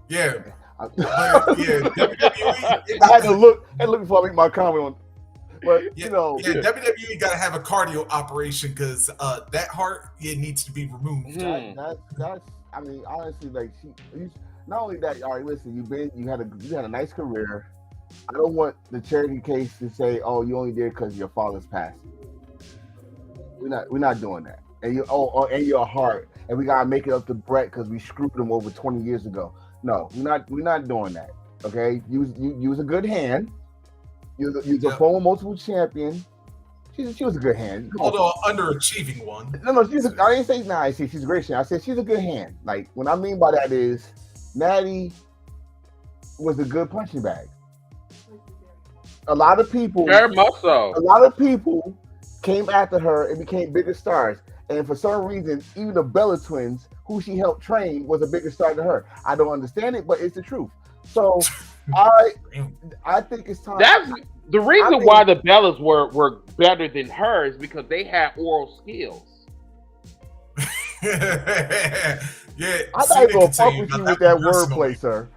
Yeah. WWE, I had to look before I make my comment on. But WWE got to have a cardio operation because that heart needs to be removed. That's I mean, honestly, like not only that. All right, listen, you had a nice career. I don't want the charity case to say, "Oh, you only did because your father's passed." We're not doing that. And and your heart. and we gotta make it up to Brett because we screwed him over 20 years ago. No, we're not doing that. Okay, you was a good hand. You was a former multiple champion. She was a good hand. Although underachieving one. No, I didn't say nice. She's a great hand. I said she's a good hand. Like what I mean by that is, Natty was a good punching bag. A lot of people, Very much so. a lot of people came after her and became bigger stars. And for some reason, even the Bella twins, who she helped train, was a bigger star than her. I don't understand it, but it's the truth. So I think it's time. That's the reason why the Bellas were better than her is because they had oral skills. Yeah, I'm not even gonna fuck with you with that wordplay, sir.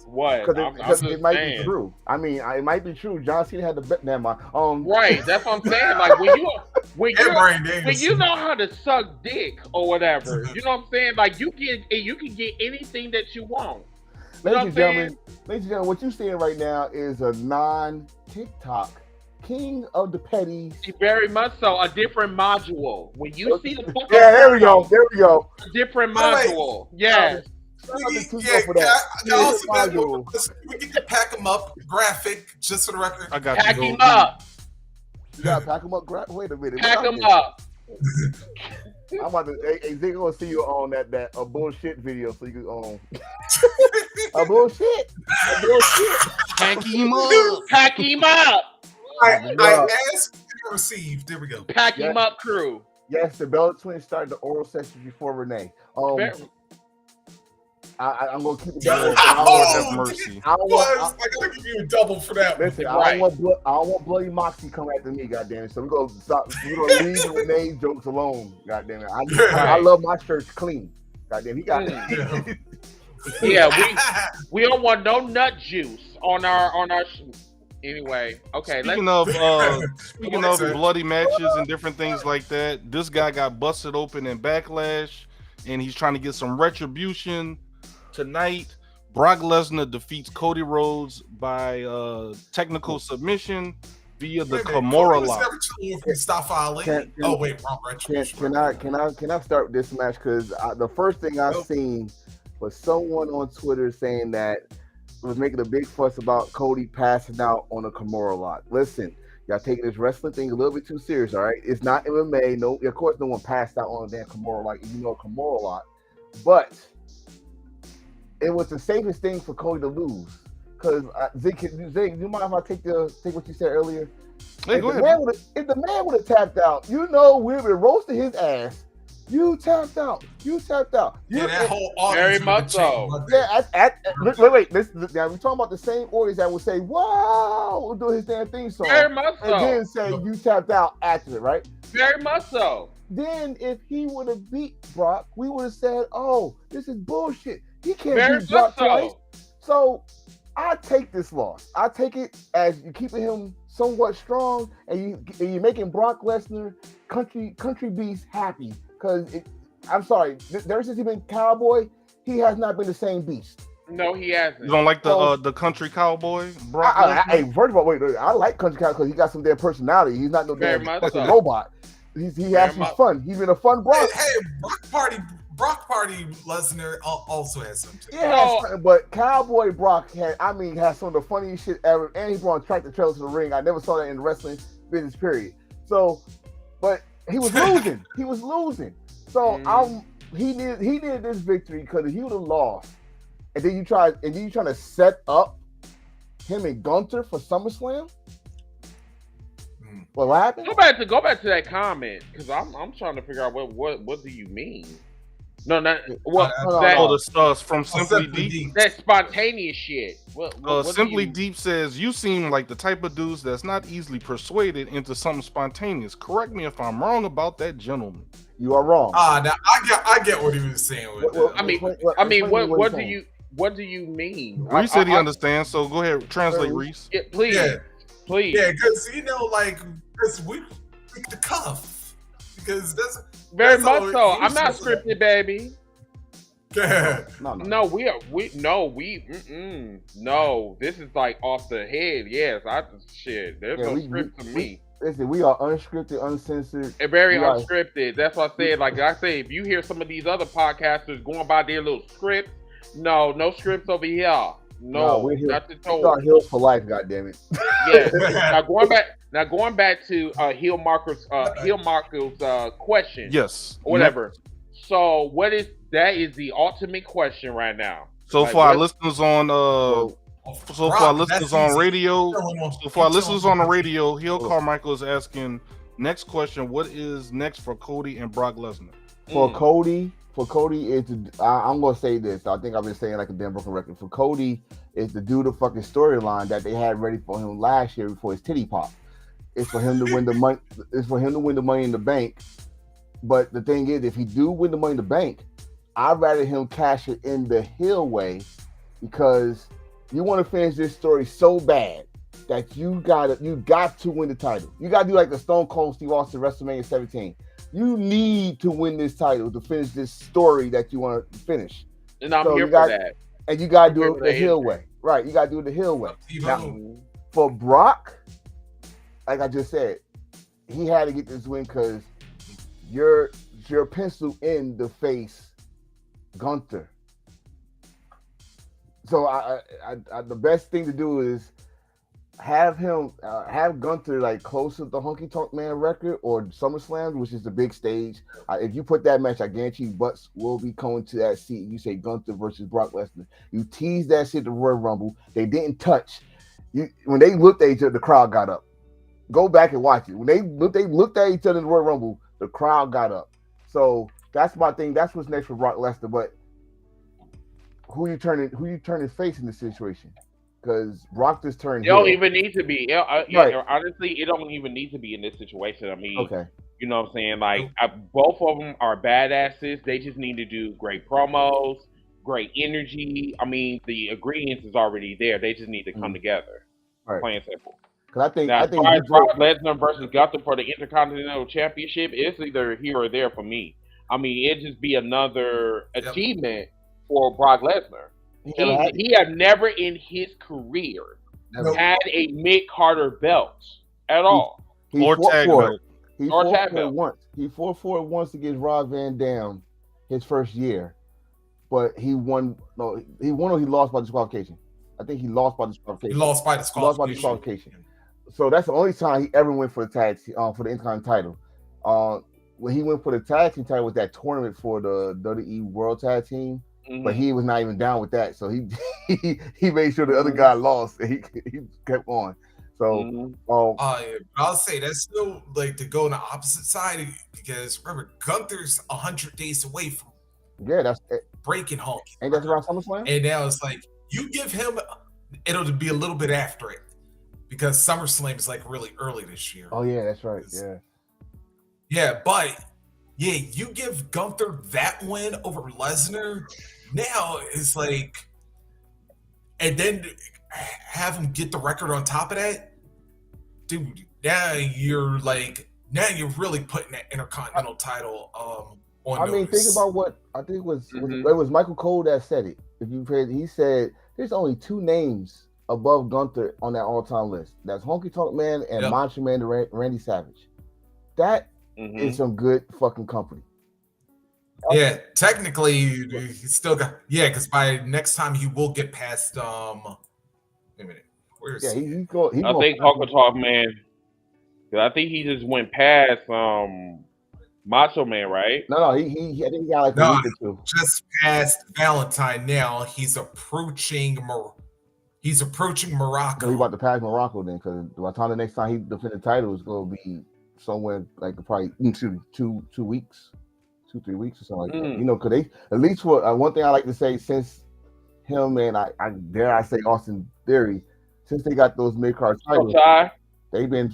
What? Because it might be true. I mean, it might be true. John Cena had the bet. Never mind. Right, that's what I'm saying. Like when you know how to suck dick or whatever, you know what I'm saying? Like you can get anything that you want. Ladies and gentlemen, what you're seeing right now is a non-TikTok king of the petty. Very much so. A different module. When you see the book, there we go. A different module. Yeah. We can pack them up. Graphic, just for the record. I got Pack you. him up. You gotta pack them up. Wait a minute. Pack him up. I'm about to. Hey, they gonna see you on that bullshit video, so you can a bullshit. Pack him up. Pack him up. I asked and received. There we go. Pack him up, crew. Yes, the Bella twins started the oral session before Renee. I'm gonna keep it going. Have mercy. I gotta give you a double for that. Listen, Right. I don't want Bloody Moxie come after me, goddammit. So we're gonna stop. We're gonna leave the Renee jokes alone, goddammit. I love my shirts clean. Goddamn, he got it. Yeah, we don't want no nut juice on our. Anyway, okay. Speaking of bloody matches and different things like that, this guy got busted open in Backlash, and he's trying to get some retribution. Tonight, Brock Lesnar defeats Cody Rhodes by technical submission via the Kimura lock. Oh wait, wrong retribution. Can I start this match? Because the first thing I seen was someone on Twitter saying that was making a big fuss about Cody passing out on a Kimura lock. Listen, y'all taking this wrestling thing a little bit too serious, all right? It's not MMA. No, of course, no one passed out on a damn Kimura lock. You know, a Kimura lock, but it was the safest thing for Cody to lose. Because Zig, do you mind if I take what you said earlier? Hey, go ahead. If the man would have tapped out, you know, we would have roasted his ass. You tapped out. Yeah, that whole Very much so. Yeah, wait. Now we're talking about the same audience that would say, "Wow," will do his damn theme song, Very much so. and then say you tapped out after it, right? Very much so. Then if he would have beat Brock, we would have said, "Oh, this is bullshit. He can't Very beat Brock much so. twice." So I take this loss. I take it as you keeping him somewhat strong, and you making Brock Lesnar, country beast, happy. Because I'm sorry, ever since he's been Cowboy, he has not been the same beast. No, he hasn't. You don't like the country cowboy, Brock Lesnar? Hey, first of all, wait, I like Country Cowboy because he got some damn personality. He's not no Very damn much fucking so. robot. He has some fun. He's been a fun Brock. Hey, Brock Party Lesnar also has some. Yeah, but Cowboy Brock has some of the funniest shit ever, and he brought tractor trailers to the ring. I never saw that in the wrestling business, period. So, but he was losing. So he needed this victory because if he would have lost, and then you trying to set up him and Gunther for SummerSlam. What happened? Go back to that comment because I'm trying to figure out what do you mean? No, not what from Simply Deep. That spontaneous shit. What Simply Deep says you seem like the type of dudes that's not easily persuaded into something spontaneous. Correct me if I'm wrong about that, gentleman. You are wrong. Now I get what he was saying with that. What do you mean? Reese said he understands, so go ahead, translate, Reese. Yeah, please. Yeah, because because we pick the cuff because that's very much so. I'm not scripted, baby. No. No, this is like off the head. Yes, there's no script to me. Listen, we are unscripted, uncensored. And very We are- unscripted. That's what I said. Like I say, if you hear some of these other podcasters going by their little scripts, no scripts over here. No, we're here. nothing We are told. heels for life. Goddamn it. Yes. Now going back to Heel Marco's question. Yes. Or whatever. So what is that? Is the ultimate question right now. So Like, for our what- listeners on so for our listeners on radio, the radio, Carmichael is asking next question: what is next for Cody and Brock Lesnar? For Cody, I'm gonna say this. I think I've been saying like a damn broken record. For Cody, is to do the fucking storyline that they had ready for him last year before his titty pop. It's for him to win the money. It's for him to win the Money in the Bank. But the thing is, if he do win the Money in the Bank, I'd rather him cash it in the Hill way, because you want to finish this story so bad that you got to win the title. You got to do like the Stone Cold Steve Austin WrestleMania 17. You need to win this title to finish this story that you want to finish. And I'm So here you for got- that. And you got to do Here it for the the Hill injury. way. Right, you got to do it the Hill way. Now, Evo, for Brock, like I just said, he had to get this win because you're pencil in the face Gunther. So I the best thing to do is have Gunther like close to the Honky Tonk Man record or SummerSlam, which is the big stage. If you put that match, I guarantee you butts will be coming to that seat. You say Gunther versus Brock Lesnar. You tease that shit to Royal Rumble. They didn't touch. When they looked at each other, the crowd got up. Go back and watch it. When they looked at each other in the Royal Rumble, the crowd got up. So that's my thing. That's what's next for Brock Lesnar. But who you turning face in this situation? Because Brock just turned. It don't heel. even need to be. Right. Honestly, it don't even need to be in this situation. I mean, Okay. you know what I'm saying? Like, both of them are badasses. They just need to do great promos, great energy. I mean, the ingredients is already there. They just need to come together. Right. Plain and simple. Because Now, I as think far as Brock Lesnar versus Gunther for the Intercontinental Championship, it's either here or there for me. I mean, it'd just be another achievement for Brock Lesnar. He had never in his career had a Mick Carter belt at all. he Or fought tag for belt. it. He Or fought tag for it belt. once. He fought for it once against Rob Van Dam his first year, but he won. No, he won or he lost by disqualification. I think he lost by he disqualification. lost by disqualification. So that's the only time he ever went for the tag for the Intercontinental title. When he went for the tag team title was that tournament for the WWE World Tag Team, but he was not even down with that. So he he made sure the other guy lost and he kept on. So I'll say that's still like to go on the opposite side because remember Gunther's 100 days away from that's breaking Hulk. Ain't that around SummerSlam? And now it's like you give him it'll be a little bit after it because SummerSlam is like really early this year. Oh yeah, that's right. Yeah, but yeah, you give Gunther that win over Lesnar. Now it's like, and then have him get the record on top of that, dude. Now you're really putting that Intercontinental title on. I mean, notice. think about what I think it was Michael Cole that said it. If you paid, he said there's only two names above Gunther on that all-time list. That's Honky Tonk Man and Macho Man Randy Savage. That is some good fucking company. Yeah, technically he still got because by next time he will get past wait a minute. Where's I think Honky Tonk Man. I think he just went past Macho Man, right? No, he I think he got like a week or two. Just past Valentine now. He's approaching Morocco. So he's about to pass Morocco then, because by the time the next time he defends the title is going to be somewhere like probably 2 weeks. 2-3 weeks or something like that. You know, because they at least for one thing I like to say, since him and I dare I say Austin Theory, since they got those mid-card titles, they've been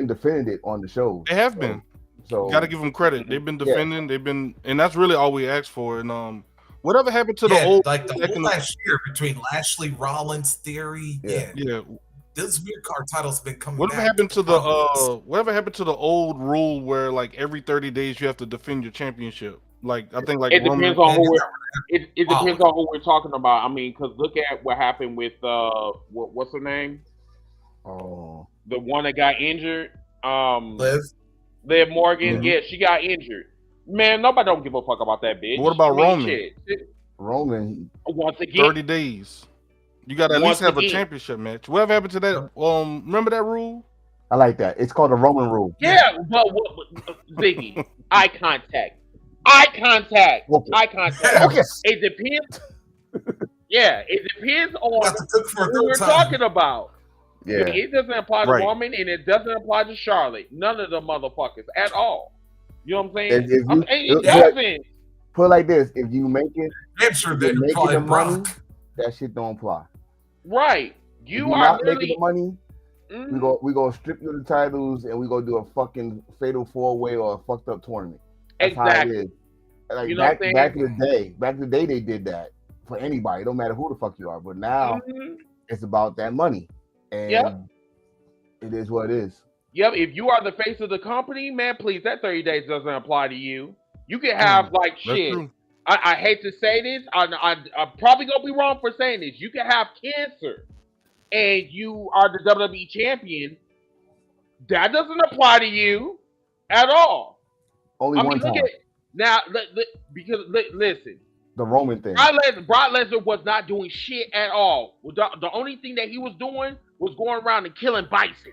defending it on the show. They have been. So got to give them credit. They've been defending. They've been, and that's really all we asked for. And whatever happened to the old like the whole last year between Lashley, Rollins, Theory, those mid-card titles have been coming. Whatever happened to the old rule where like every 30 days you have to defend your championship? Like I think like it depends on who it depends on who we're talking about. I mean, because look at what happened with what's her name? Oh, The one that got injured. Liv. Liv Morgan. Mhm. Yeah, she got injured. Man, nobody don't give a fuck about that bitch. What about I mean, Roman? shit. Roman. Once again, 30 days. You got to at Once least have again. a championship match. Whatever happened to that? Remember that rule? I like that. It's called the Roman rule. yeah, but Ziggy, eye contact, eye contact, Okay. eye contact. Okay. It depends. Yeah, it depends on About to cook for a who third we're time. talking about. Yeah. It doesn't apply to Right. Roman, and it doesn't apply to Charlotte. None of the motherfuckers at all. You know what I'm saying? If you- I'm saying it yeah. doesn't. Put it like this: if you make it, I'm sure if they're you're making probably the money, Brock. that shit don't apply. Right. If You you're are not literally. making the money, Mhm. we go strip you of the titles and we go do a fucking fatal 4-way or a fucked up tournament. That's how Exactly. it is. Like You know what I'm saying? back in the day they did that for anybody. It don't matter who the fuck you are. But now Mhm. it's about that money, and Yep. it is what it is. Yep, if you are the face of the company, man, please, that 30 days doesn't apply to you. You can have like That's shit. true. I hate to say this. I'm probably gonna be wrong for saying this. You can have cancer, and you are the WWE champion. That doesn't apply to you at all. Only I one mean, look time. at now. Because listen, The Roman thing. Brock Lesnar was not doing shit at all. The only thing that he was doing was going around and killing bison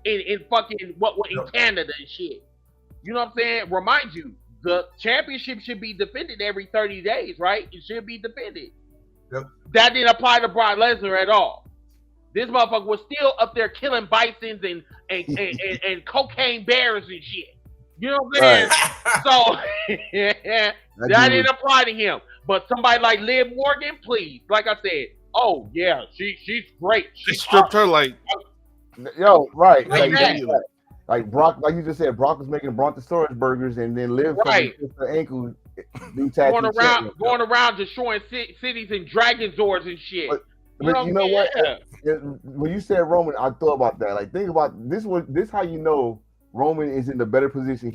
in fucking what in Canada and shit. You know what I'm saying? Remind you, the championship should be defended every 30 days, right? It should be defended. Yep. That didn't apply to Brock Lesnar at all. This motherfucker was still up there killing bisons and cocaine bears and shit. You know what I'm saying? So that didn't apply to him. But somebody like Liv Morgan, please, like I said, oh yeah, she's great. She stripped her like Yo, right. Exactly. Like Brock, like you just said, Brock was making Brontosaurus burgers and then Liv Right. fucking her ankle, do tag going team around champion. destroying cities and dragon zords and shit. But what you know I'm what? saying? When you said Roman, I thought about that. Like, think about this. This how you know Roman is in the better position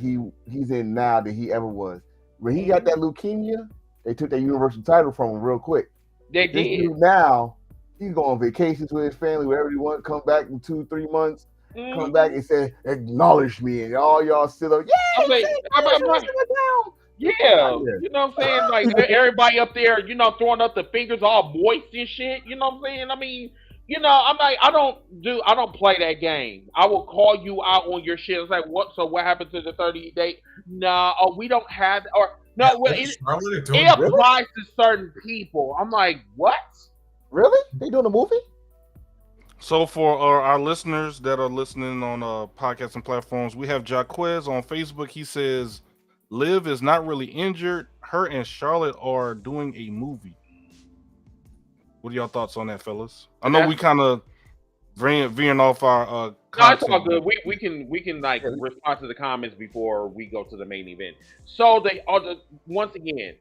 he's in now than he ever was. When he got that leukemia, they took that Universal title from him real quick. They This did. dude now, he's going on vacations with his family, wherever he wants. Come back in 2-3 months. Come back and say, acknowledge me, and all y'all still up. I'm like, yeah, you know what I'm saying? Like everybody up there, throwing up the fingers all moist and shit. You know what I'm saying? I mean, I'm like, I don't play that game. I will call you out on your shit. It's like, what? So what happened to the 30 day? No, we don't have, or no, it applies to certain people. I'm like, what? Really? They doing a movie? So for our listeners that are listening on podcasts and platforms, we have Jaquez on Facebook. He says, Liv is not really injured. Her and Charlotte are doing a movie. What are y'all thoughts on that, fellas? I know we kind of veering off our No, content. it's all good. We can like respond to the comments before we go to the main event. So once again,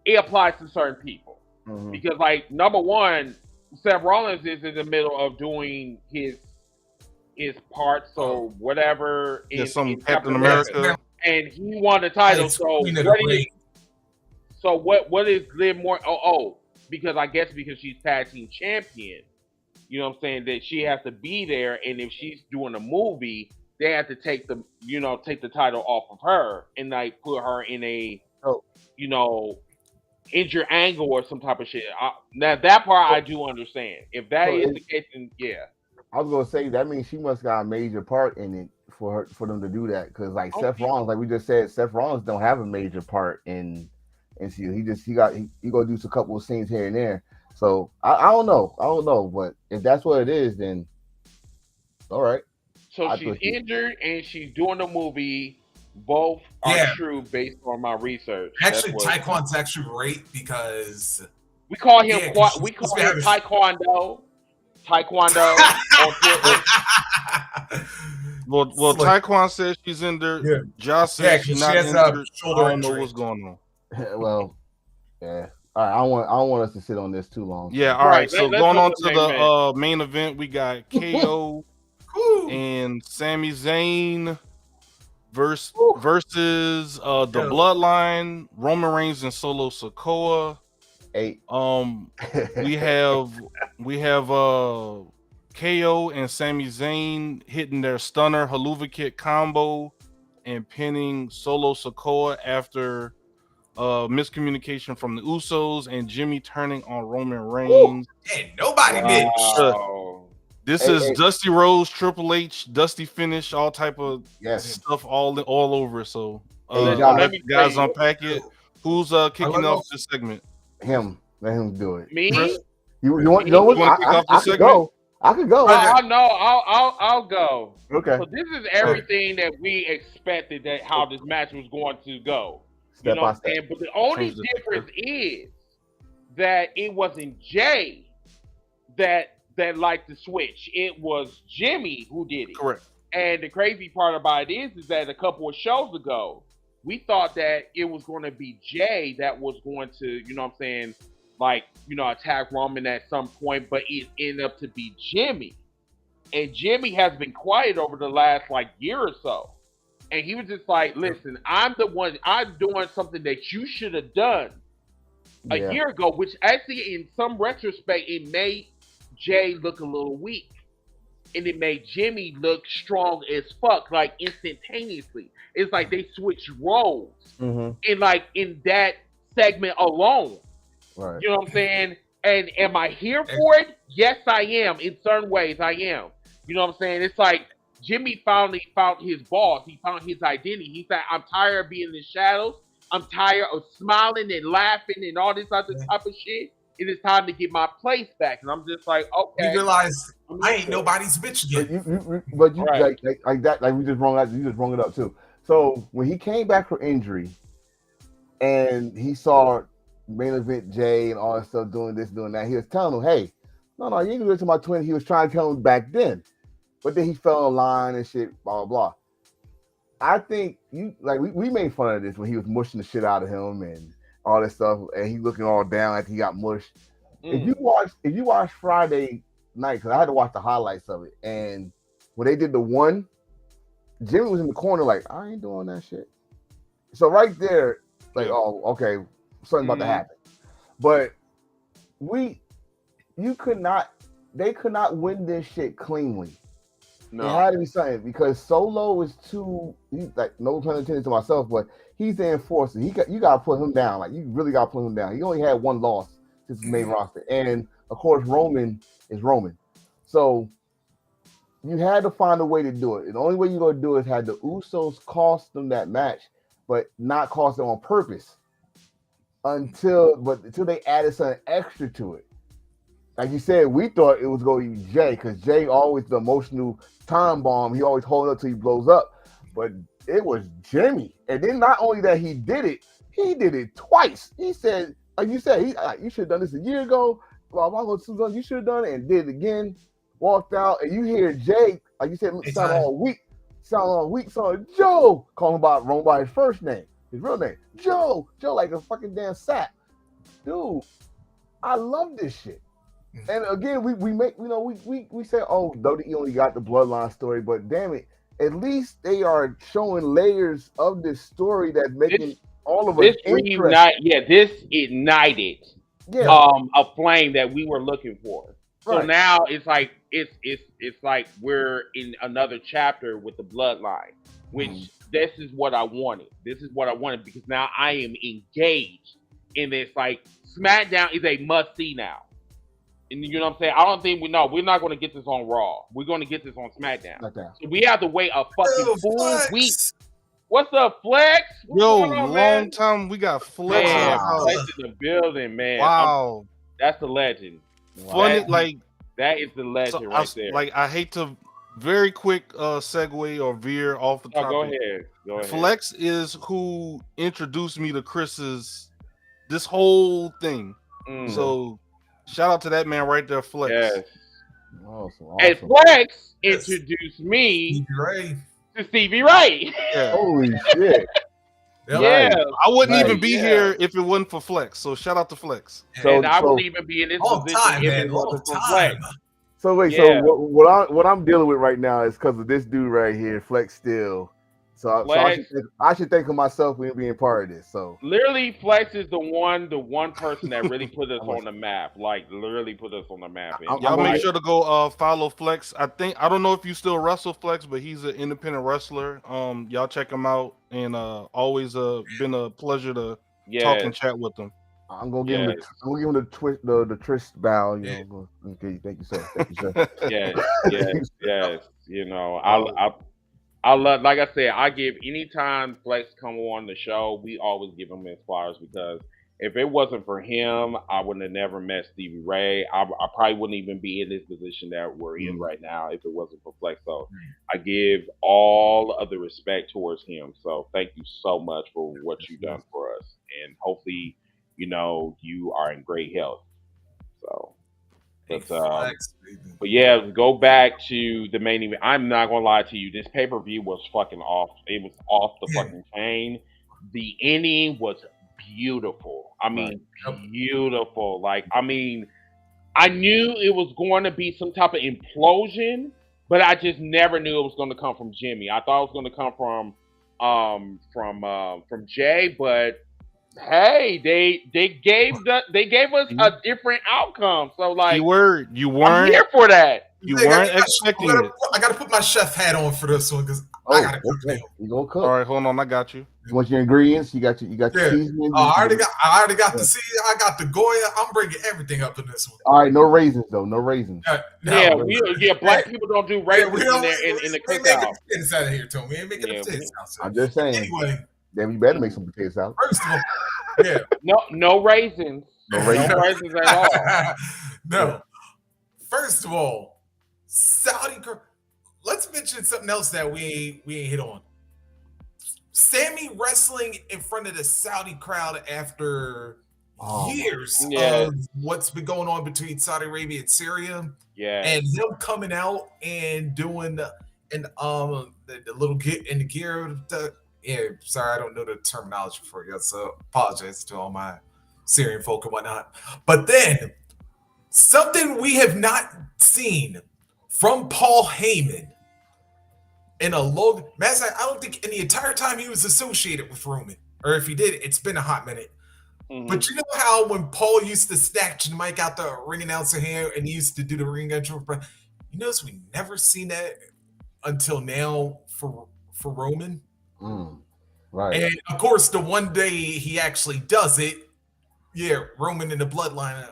it applies to certain people because like number one, Seth Rollins is in the middle of doing his part, so whatever is some Captain America, and he won the title. So what is Liv Morgan? Because I guess because she's tag team champion, you know what I'm saying, that she has to be there, and if she's doing a movie, they have to take the title off of her and like put her in a injured angle or some type of shit. Now that part I do understand. If that is the case, then yeah. I was gonna say that means she must got a major part in it for them to do that, because like Seth Rollins, like we just said, Seth Rollins don't have a major part in NCU. He go do a couple of scenes here and there. So I don't know, but if that's what it is, then all right. So she's injured and she's doing a movie. Both are true based on my research. Actually, Taekwon's actually great because we call him Taekwondo. Taekwondo. Well, Taekwon says she's injured. Yeah. Josh says she's not injured. I don't know what's going on. Well, yeah. All right, I don't want us to sit on this too long. Yeah, all right. So going on to the main event, we got KO and Sami Zayn versus the Bloodline, Roman Reigns and Solo Sikoa. We have KO and Sami Zayn hitting their stunner Haluva kick combo and pinning Solo Sikoa after miscommunication from the Usos and Jimmy turning on Roman Reigns. And nobody did. Wow. This is Dusty Rose, Triple H, Dusty finish, all type of stuff all over. So John, let you guys unpack it. Who's kicking off this segment? Him. Let him do it. Me? Chris? You want? You know what? I could go. I could go. I'll go. Okay. So this is everything that we expected that how this match was going to go. Step you know what I'm saying? But the only difference is that it wasn't Jay that liked to switch. It was Jimmy who did it. Correct. And the crazy part about it is that a couple of shows ago, we thought that it was going to be Jay that was going to, you know what I'm saying, like, you know, attack Roman at some point, but it ended up to be Jimmy. And Jimmy has been quiet over the last, like, year or so. And he was just like, listen, I'm doing something that you should have done a year ago, which actually, in some retrospect, it made Jay look a little weak. And it made Jimmy look strong as fuck, like instantaneously. It's like they switched roles in that segment alone. Right. You know what I'm saying? And am I here for it? Yes, I am. In certain ways, I am. You know what I'm saying? It's like Jimmy finally found his boss. He found his identity. He said, I'm tired of being in the shadows. I'm tired of smiling and laughing and all this other type of shit. It is time to get my place back. And I'm just like, okay. You realize I ain't nobody's bitch yet. But you like that, like we just brought that, you just brought it up too. So when he came back from injury and he saw main event Jay and all that stuff doing this, doing that, he was telling him, hey, no, you ain't gonna to my twin. He was trying to tell him back then. But then he fell in line and shit, blah, blah, blah. I think we made fun of this when he was mushing the shit out of him and all this stuff, and he looking all down like he got mushed. If you watch Friday night, because I had to watch the highlights of it, and when they did the one, Jimmy was in the corner like, I ain't doing that shit. So right there, like, oh, okay, something's about to happen. But they could not win this shit cleanly. No. It had to be something because Solo is too. He's like, no pun intended to myself, but he's the enforcer. You got to put him down. Like, you really got to put him down. He only had one loss since his main roster, and of course Roman is Roman. So you had to find a way to do it. And the only way you're gonna do it is had the Usos cost them that match, but not cost them on purpose. Until they added something extra to it. Like you said, we thought it was going to be Jay because Jay always the emotional time bomb. He always holds up till he blows up. But it was Jimmy. And then not only that he did it twice. He said, like you said, you should have done this a year ago. Blah, blah, blah, you should have done it and did it again. Walked out and you hear Jay, like you said, sound all weak. So Joe calling about Rome by his first name, his real name. Joe like a fucking damn sap. Dude, I love this shit. And again, we say, oh, WWE only got the bloodline story, but damn it, at least they are showing layers of this story that's making all of us interested. This ignited a flame that we were looking for. So now it's like we're in another chapter with the bloodline, which this is what I wanted. This is what I wanted because now I am engaged in this. Like, SmackDown is a must see now. And you know what I'm saying? I don't think we're not going to get this on Raw. We're going to get this on SmackDown. So we have to wait a fucking full week. What's up, Flex? Long time we got Flex. Flex in the building, man. Wow. That's the legend. Funny, that is the legend right there. Like, I hate to very quick segue or veer off the topic. Go ahead. Flex is who introduced me to this whole thing. So shout out to that man right there, Flex. Yes. Awesome. And Flex introduced me to Stevie Ray. Yeah. Holy shit. Yeah. I wouldn't even be here if it wasn't for Flex. So shout out to Flex. And I wouldn't even be in this position if it wasn't for Flex. So wait, so what I'm dealing with right now is because of this dude right here, Flex Steel. So Flex, I should think of myself when being part of this. So literally, Flex is the one person that really put us on the map. Like literally put us on the map. And Y'all gonna make get- sure to go follow Flex. I don't know if you still wrestle Flex, but he's an independent wrestler. Y'all check him out, and always been a pleasure to talk and chat with him. I'm gonna give him the twist, the twist bow. You know, okay, thank you, sir. Thank you, sir. yes. You know, I love, like I said, I give anytime Flex come on the show, we always give him his flowers because if it wasn't for him, I would have never met Stevie Ray. I probably wouldn't even be in this position that we're in right now if it wasn't for Flex. So I give all of the respect towards him. So thank you so much for what you've done for us, and hopefully, you know, you are in great health. So. But yeah, go back to the main event. I'm not gonna lie to you. This pay-per-view was fucking off. It was off the fucking chain. The ending was beautiful. I mean, beautiful. Like, I mean, I knew it was going to be some type of implosion, but I just never knew it was going to come from Jimmy. I thought it was going to come from Jay, but hey, they gave us a different outcome. So like, you weren't I'm here for that. You weren't expecting it. I gotta put my chef hat on for this one because I gotta cook now. You gonna cook? All right, hold on, I got you. You want your ingredients? You got your seasoning. I already got the seed. I got the Goya. I'm bringing everything up in this one. All right, no raisins though. No raisins. Black people don't do raisins in the cookout. Potatoes out of here, Tony. We ain't making the potatoes out. I'm just saying. Anyway, then you better make some potatoes out. First of all, no raisins. No raisins at all. No. First of all, Saudi. Let's mention something else that we ain't hit on. Sammy wrestling in front of the Saudi crowd after years of what's been going on between Saudi Arabia and Syria. Yeah. And him coming out and doing the little get in the gear. Sorry, I don't know the terminology for you, so apologize to all my Syrian folk and whatnot. But then something we have not seen from Paul Heyman in a long matter. I don't think in the entire time he was associated with Roman, or if he did, it's been a hot minute. Mm-hmm. But you know how when Paul used to snatch the mic out the ring announcer hand and he used to do the ring intro, you notice we never seen that until now for Roman. Right. And of course, the one day he actually does it, Roman in the bloodline,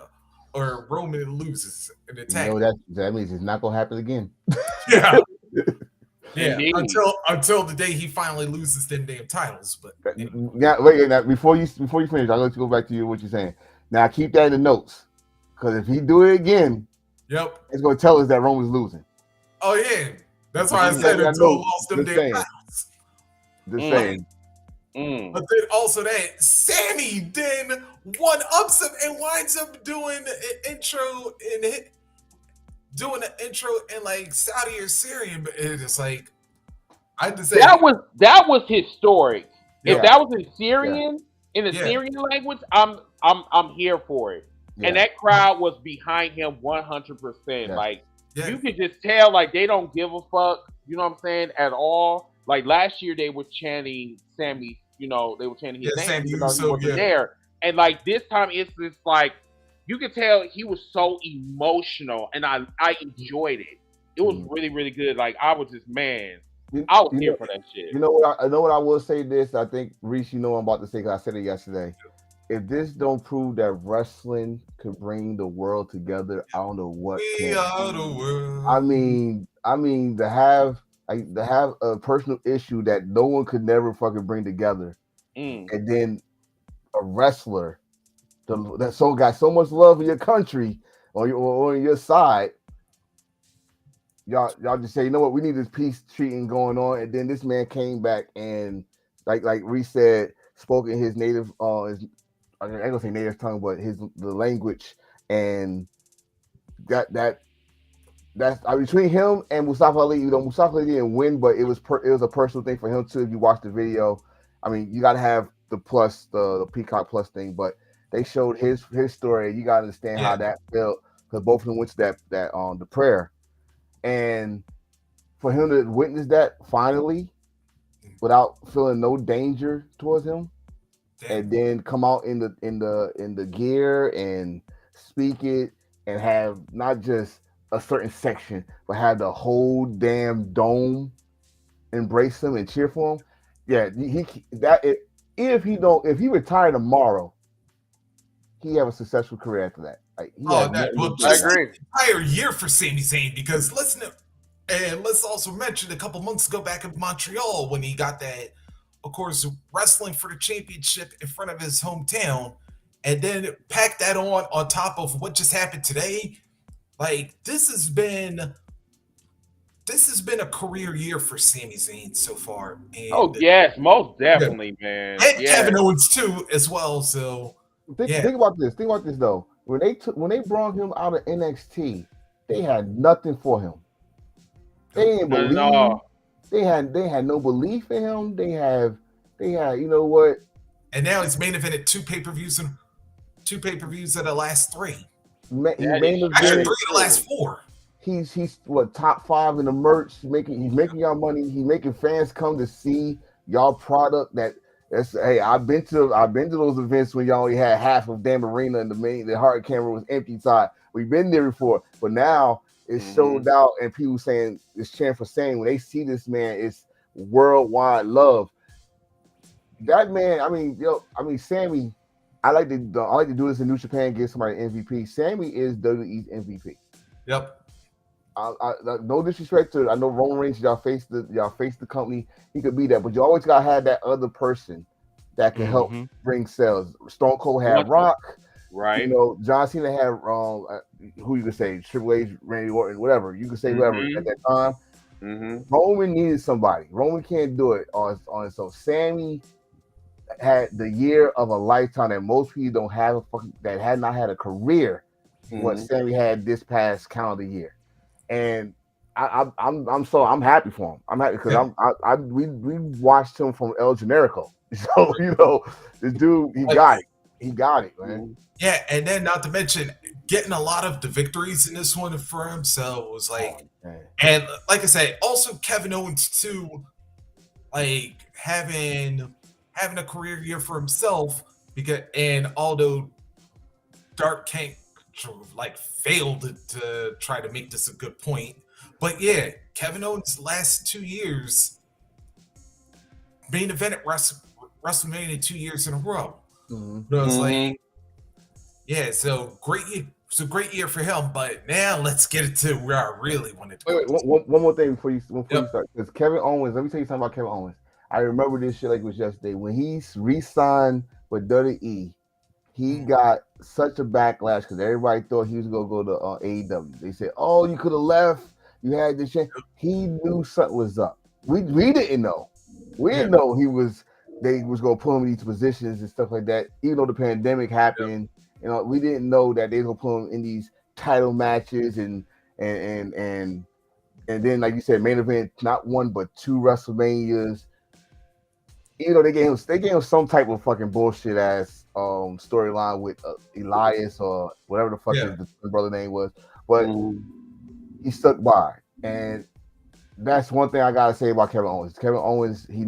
or Roman loses an attack. You know that means it's not gonna happen again. Yeah. Until the day he finally loses them damn titles. But wait, before you finish, I'll let you go back to what you're saying. Now keep that in the notes, because if he do it again, it's gonna tell us that Roman's losing. Oh yeah, that's why I said until he lost them damn titles. Just saying. But then also that Sammy then one-ups him and winds up doing an intro in like Saudi or Syrian, but it's like I had to say that was historic. If that was in Syrian, in the Syrian language, I'm here for it. And that crowd was behind him 100%. Like you could just tell, like they don't give a fuck. You know what I'm saying? At all. Like last year, they were chanting Sammy. You know, they were chanting his name because he wasn't there. And like this time, it's just like you could tell he was so emotional, and I enjoyed it. It was really, really good. Like I was just I was here for that shit. You know what? I know what I will say. This I think Reese, you know what I'm about to say because I said it yesterday. If this don't prove that wrestling could bring the world together, I don't know what. We are the world. I mean to have a personal issue that no one could never fucking bring together, and then a wrestler that got so much love in your country or on your side, y'all just say, you know what, we need this peace treating going on, and then this man came back and like Reese said, spoke in his native I ain't gonna say native tongue, but the language, and that's between him and Mustafa Ali. You know, Mustafa Ali didn't win, but it was a personal thing for him too. If you watch the video, I mean, you got to have the Peacock Plus thing, but they showed his story. You got to understand how that felt, because both of them went to that the prayer, and for him to witness that finally, without feeling no danger towards him, Damn. and then come out in the gear and speak it and have not just a certain section, but have the whole damn dome embrace him and cheer for him. Yeah, if he retired tomorrow, he have a successful career after that. Like, I agree. Entire year for Sami Zayn, because let's also mention a couple months ago back in Montreal when he got that, of course, wrestling for the championship in front of his hometown, and then pack that on top of what just happened today. Like, this has been a career year for Sami Zayn so far. And, yes, most definitely, man. and Yes. Kevin Owens too, as well. So think about this. Think about this though. When they brought him out of NXT, they had nothing for him. They didn't believe. No. They had no belief in him. They had you know what? And now he's main evented two pay-per-views of the last three. Actually, 3 of the last 4. He's what, top 5 in the merch. He's making y'all money. He's making fans come to see y'all product. Hey, I've been to those events when y'all only had half of damn arena and the hard camera was empty side. We've been there before, but now it's sold out, and people saying it's chant for saying when they see this man, it's worldwide love. That man, Sammy. I like to do this in New Japan, give somebody an MVP. Sammy is WWE's MVP. Yep. No disrespect to, I know Roman Reigns, y'all face the company, he could be that, but you always gotta have that other person that can help bring sales. Stone Cold had Rock, right? You know, John Cena had who you could say, Triple H, Randy Orton, whatever you could say, whatever at that time. Roman needed somebody. Roman can't do it on his own. Sammy had the year of a lifetime that most people don't have that had not had a career. What Sammy had this past calendar year. And I'm happy for him. I'm happy because we watched him from El Generico. So, you know, this dude, he got it, man. Yeah, and then not to mention getting a lot of the victories in this one for him. So it was like, and like I said, also Kevin Owens too, like having a career year for himself, and although Dark King failed to try to make this a good point, but yeah, Kevin Owens' last 2 years main event at WrestleMania 2 years in a row. So it's like, yeah, so great year for him. But now let's get it to where I really wanted to go. Wait, one more thing before you start, because Kevin Owens. Let me tell you something about Kevin Owens. I remember this shit like it was yesterday when he re-signed with WWE. He got such a backlash because everybody thought he was gonna go to AEW. They said, "Oh, you could have left. You had this chance." He knew something was up. We didn't know. We didn't know they was gonna put him in these positions and stuff like that. Even though the pandemic happened, you know, we didn't know that they were gonna put him in these title matches and then, like you said, main event, not 1 but 2 WrestleManias. You know, they gave him some type of fucking bullshit ass storyline with Elias or whatever the fuck his brother name was, but he stuck by, and that's one thing I gotta say about Kevin Owens. Kevin Owens, he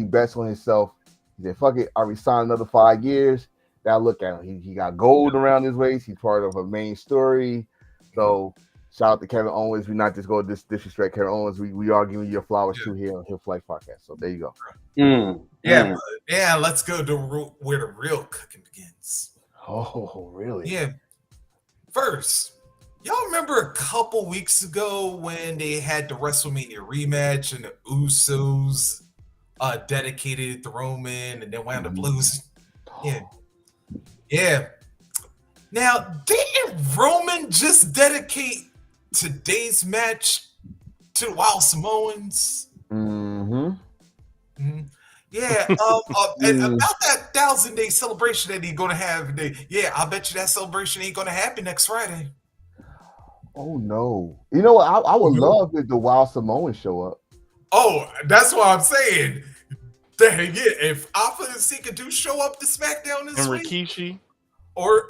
bets on himself. He said, "Fuck it, I resigned another 5 years." Now look at him. He got gold around his waist. He's part of a main story. So shout out to Kevin Owens. We not just go disrespect Kevin Owens. We are giving you your flowers too here on Hill Flight Podcast. So there you go. Yeah. Let's go to where the real cooking begins. Oh, really? Yeah. First, y'all remember a couple weeks ago when they had the WrestleMania rematch and the Usos dedicated to Roman and then wound up losing? Yeah. Now, didn't Roman just dedicate today's match to the Wild Samoans? Yeah, and about that 1,000-day celebration that he's gonna have, I bet you that celebration ain't gonna happen next Friday. Oh no! You know what? I would love if the Wild Samoans show up. Oh, that's what I'm saying. Dang it! If Alpha and Sika do show up to SmackDown this week, Rikishi, or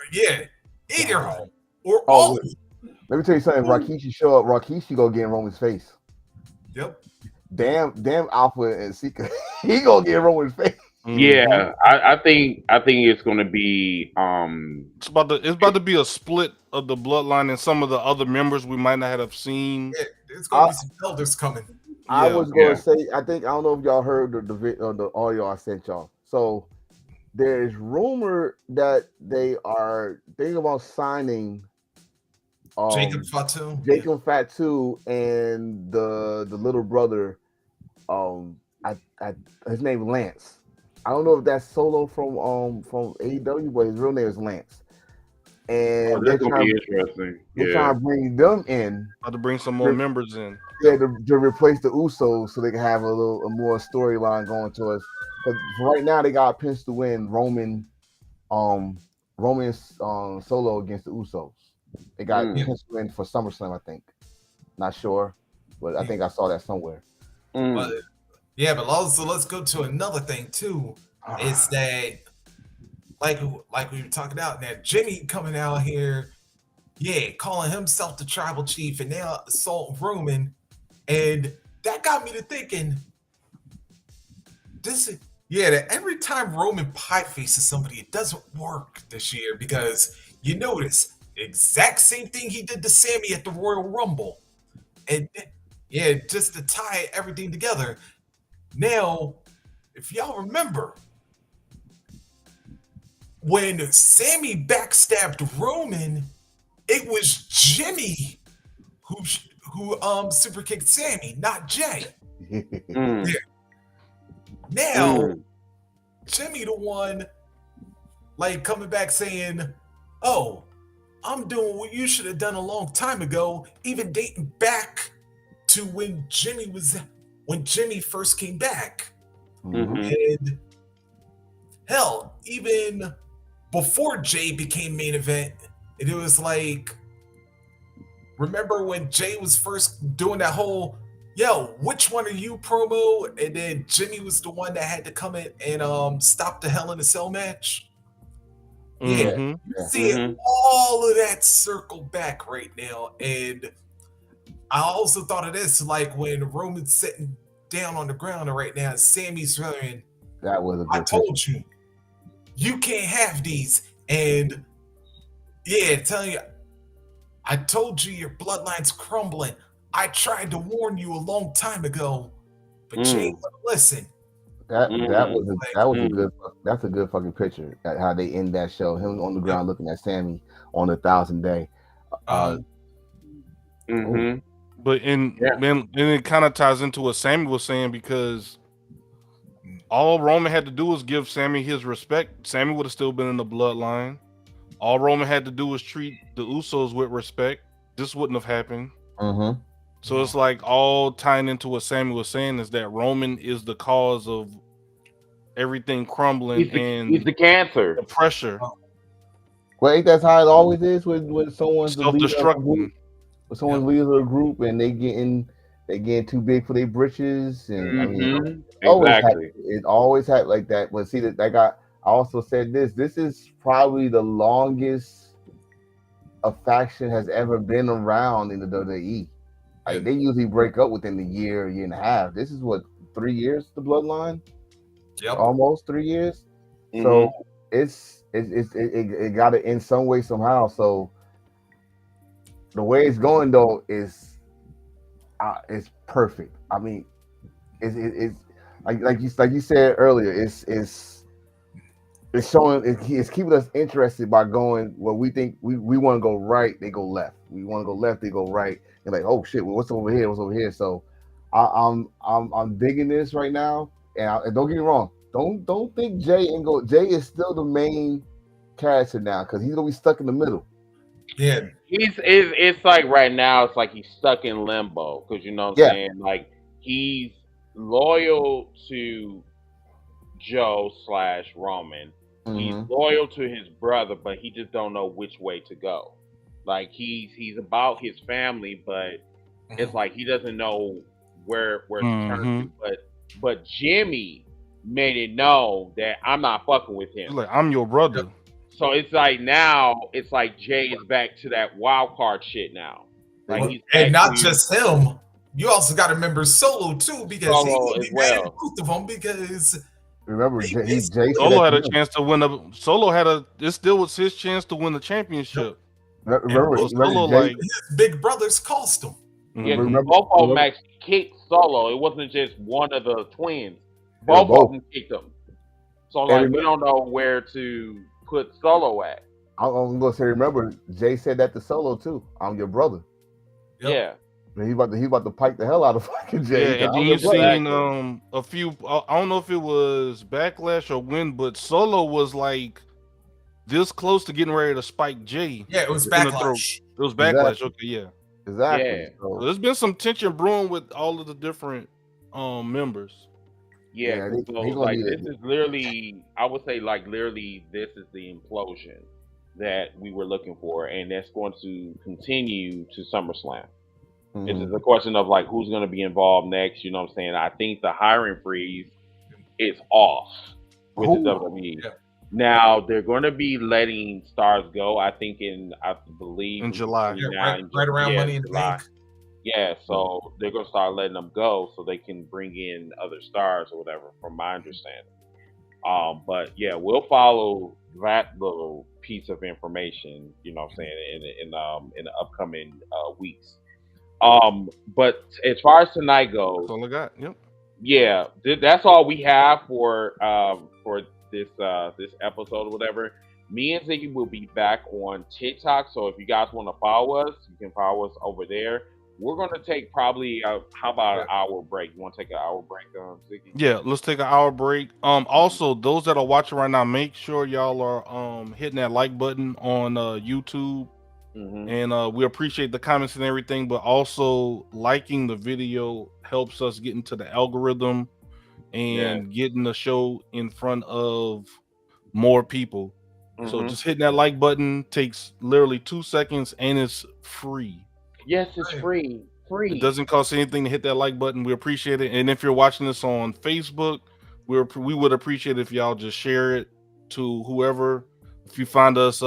either home or all. Let me tell you something. If Rikishi show up, Rikishi go get in Roman's face. Yep. damn Alpha and Sika, he gonna get Roman's face. Yeah, I think it's gonna be It's about to be a split of the bloodline and some of the other members we might not have seen. Yeah, there's gonna be some elders coming. I Yeah. was gonna say, I don't know if y'all heard the audio I sent y'all. So there's rumor that they are thinking about signing Jacob Fatu. Jacob Fatu and the little brother, his name is Lance. I don't know if that's Solo from AEW, but his real name is Lance. And that's gonna be interesting. they're trying to bring them in. About to bring some more members in. Yeah, to replace the Usos, so they can have a more storyline going to us. Because right now they got pinched to win Roman Solo against the Usos. They got pinched to win for SummerSlam, I think. Not sure, but I think I saw that somewhere. But also let's go to another thing too. Is that like we were talking about now, Jimmy coming out here, calling himself the tribal chief and now assaulting Roman, and that got me to thinking that every time Roman pie faces somebody, it doesn't work this year because you notice the exact same thing he did to Sammy at the Royal Rumble. And just to tie everything together. Now, if y'all remember, when Sammy backstabbed Roman, it was Jimmy who super kicked Sammy, not Jay. Now, Jimmy the one like coming back saying, "Oh, I'm doing what you should have done a long time ago," even dating back to when Jimmy first came back. And hell, even before Jay became main event, it was like, remember when Jay was first doing that whole which one are you promo, and then Jimmy was the one that had to come in and stop the Hell in a Cell match. See all of that circle back right now. And I also thought of this, like when Roman's sitting down on the ground right now, Sammy's running. That was a good I told you, you can't have these. And telling you, I told you your bloodline's crumbling. I tried to warn you a long time ago, but you ain't gonna listen. That's a good fucking picture. How they end that show. Him on the ground looking at Sammy on the 1,000th day. But and it kind of ties into what Sammy was saying, because all Roman had to do was give Sammy his respect. Sammy would have still been in the bloodline. All Roman had to do was treat the Usos with respect. This wouldn't have happened. So it's like all tying into what Sammy was saying is that Roman is the cause of everything crumbling. He's the cancer. The pressure. Well, ain't that how it always is when someone's self-destructing. When someone's leader of a group and they getting too big for their britches, and I mean, it always happens like that. But see that I also said this is probably the longest a faction has ever been around in the WWE. Like, they usually break up within a year and a half. This is what, 3 years, the bloodline? Yep. Almost 3 years. So it got to end some way, somehow. So the way it's going though is perfect. I mean, it's like you said earlier. It's showing, it's keeping us interested by going. Well, we think we want to go right, they go left. We want to go left, they go right. And like, oh shit, well, what's over here? What's over here? So I'm digging this right now. And don't get me wrong, don't think Jay is still the main character now, because he's gonna be stuck in the middle. Yeah, it's like right now it's like he's stuck in limbo, because you know what I'm saying, like he's loyal to Joe / Roman. He's loyal to his brother, but he just don't know which way to go. Like he's about his family, but it's like he doesn't know where to turn to. But Jimmy made it known that I'm not fucking with him. Like, I'm your brother. So it's like now it's like Jay is back to that wild card shit now. Like and not just him, you also got to remember Solo too, because he's Solo gonna as be mad at well. both of them because Remember, They Jay missed said Solo that had to a him. chance to win. It still was his chance to win the championship. Remember, But Solo, Jay, like, his big brothers cost him. Yeah, 'cause remember, both of them remember, actually kicked Solo. It wasn't just one of the twins. they were Both of both. them kicked him. So And like we remember, don't know where to put Solo at. I'm gonna say, remember, Jay said that to Solo too. I'm your brother. Yep. Yeah. And he's about to pipe the hell out of fucking Jay. yeah, He said, and I'm then your you brother. seen a few. I don't know if it was Backlash or when, but Solo was like this close to getting ready to spike Jay. Yeah, it was in the throat. Backlash. It was Backlash. Exactly. Okay, yeah. Exactly. Yeah. So So, there's been some tension brewing with all of the different members. Yeah, Yeah, 'cause he so gonna like need this it. is literally, I would say like literally, this is the implosion that we were looking for, and that's going to continue to SummerSlam. It's mhm. just a question of like who's going to be involved next. You know what I'm saying? I think the hiring freeze is off with the Who? WWE. Yeah. Now they're going to be letting stars go. I think I believe In July. Yeah, now right around Money in the July. Bank. Yeah, so they're gonna start letting them go so they can bring in other stars or whatever, from my understanding. But yeah, we'll follow that little piece of information, you know what I'm saying, in the upcoming weeks. But as far as tonight goes, That's all I got. Yep. yeah, that's all we have for this episode or whatever. Me and Ziggy will be back on TikTok, so if you guys want to follow us, you can follow us over there. We're gonna take probably how about an hour break? You want to take an hour break, Ziggy? Yeah, let's take an hour break. Also, those that are watching right now, make sure y'all are hitting that like button on YouTube, Mm-hmm. and we appreciate the comments and everything. But also, liking the video helps us get into the algorithm and getting the show in front of more people. So Mhm. just hitting that like button takes literally 2 seconds, and it's free. Yes, it's free. Free. It doesn't cost anything to hit that like button. We appreciate it. And if you're watching this on Facebook, we would appreciate if y'all just share it to whoever. If you find us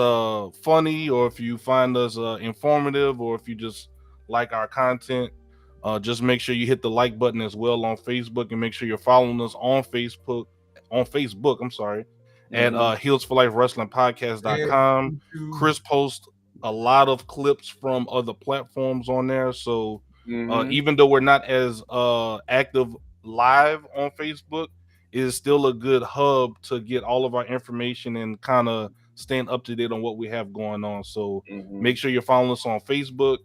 funny, or if you find us informative, or if you just like our content, just make sure you hit the like button as well on Facebook, and make sure you're following us on Facebook. I'm sorry, at Heels for Life Wrestling Podcast.com. Chris posts a lot of clips from other platforms on there, so even though we're not as active live on Facebook, it is still a good hub to get all of our information and kind of staying up to date on what we have going on. So make sure you're following us on Facebook.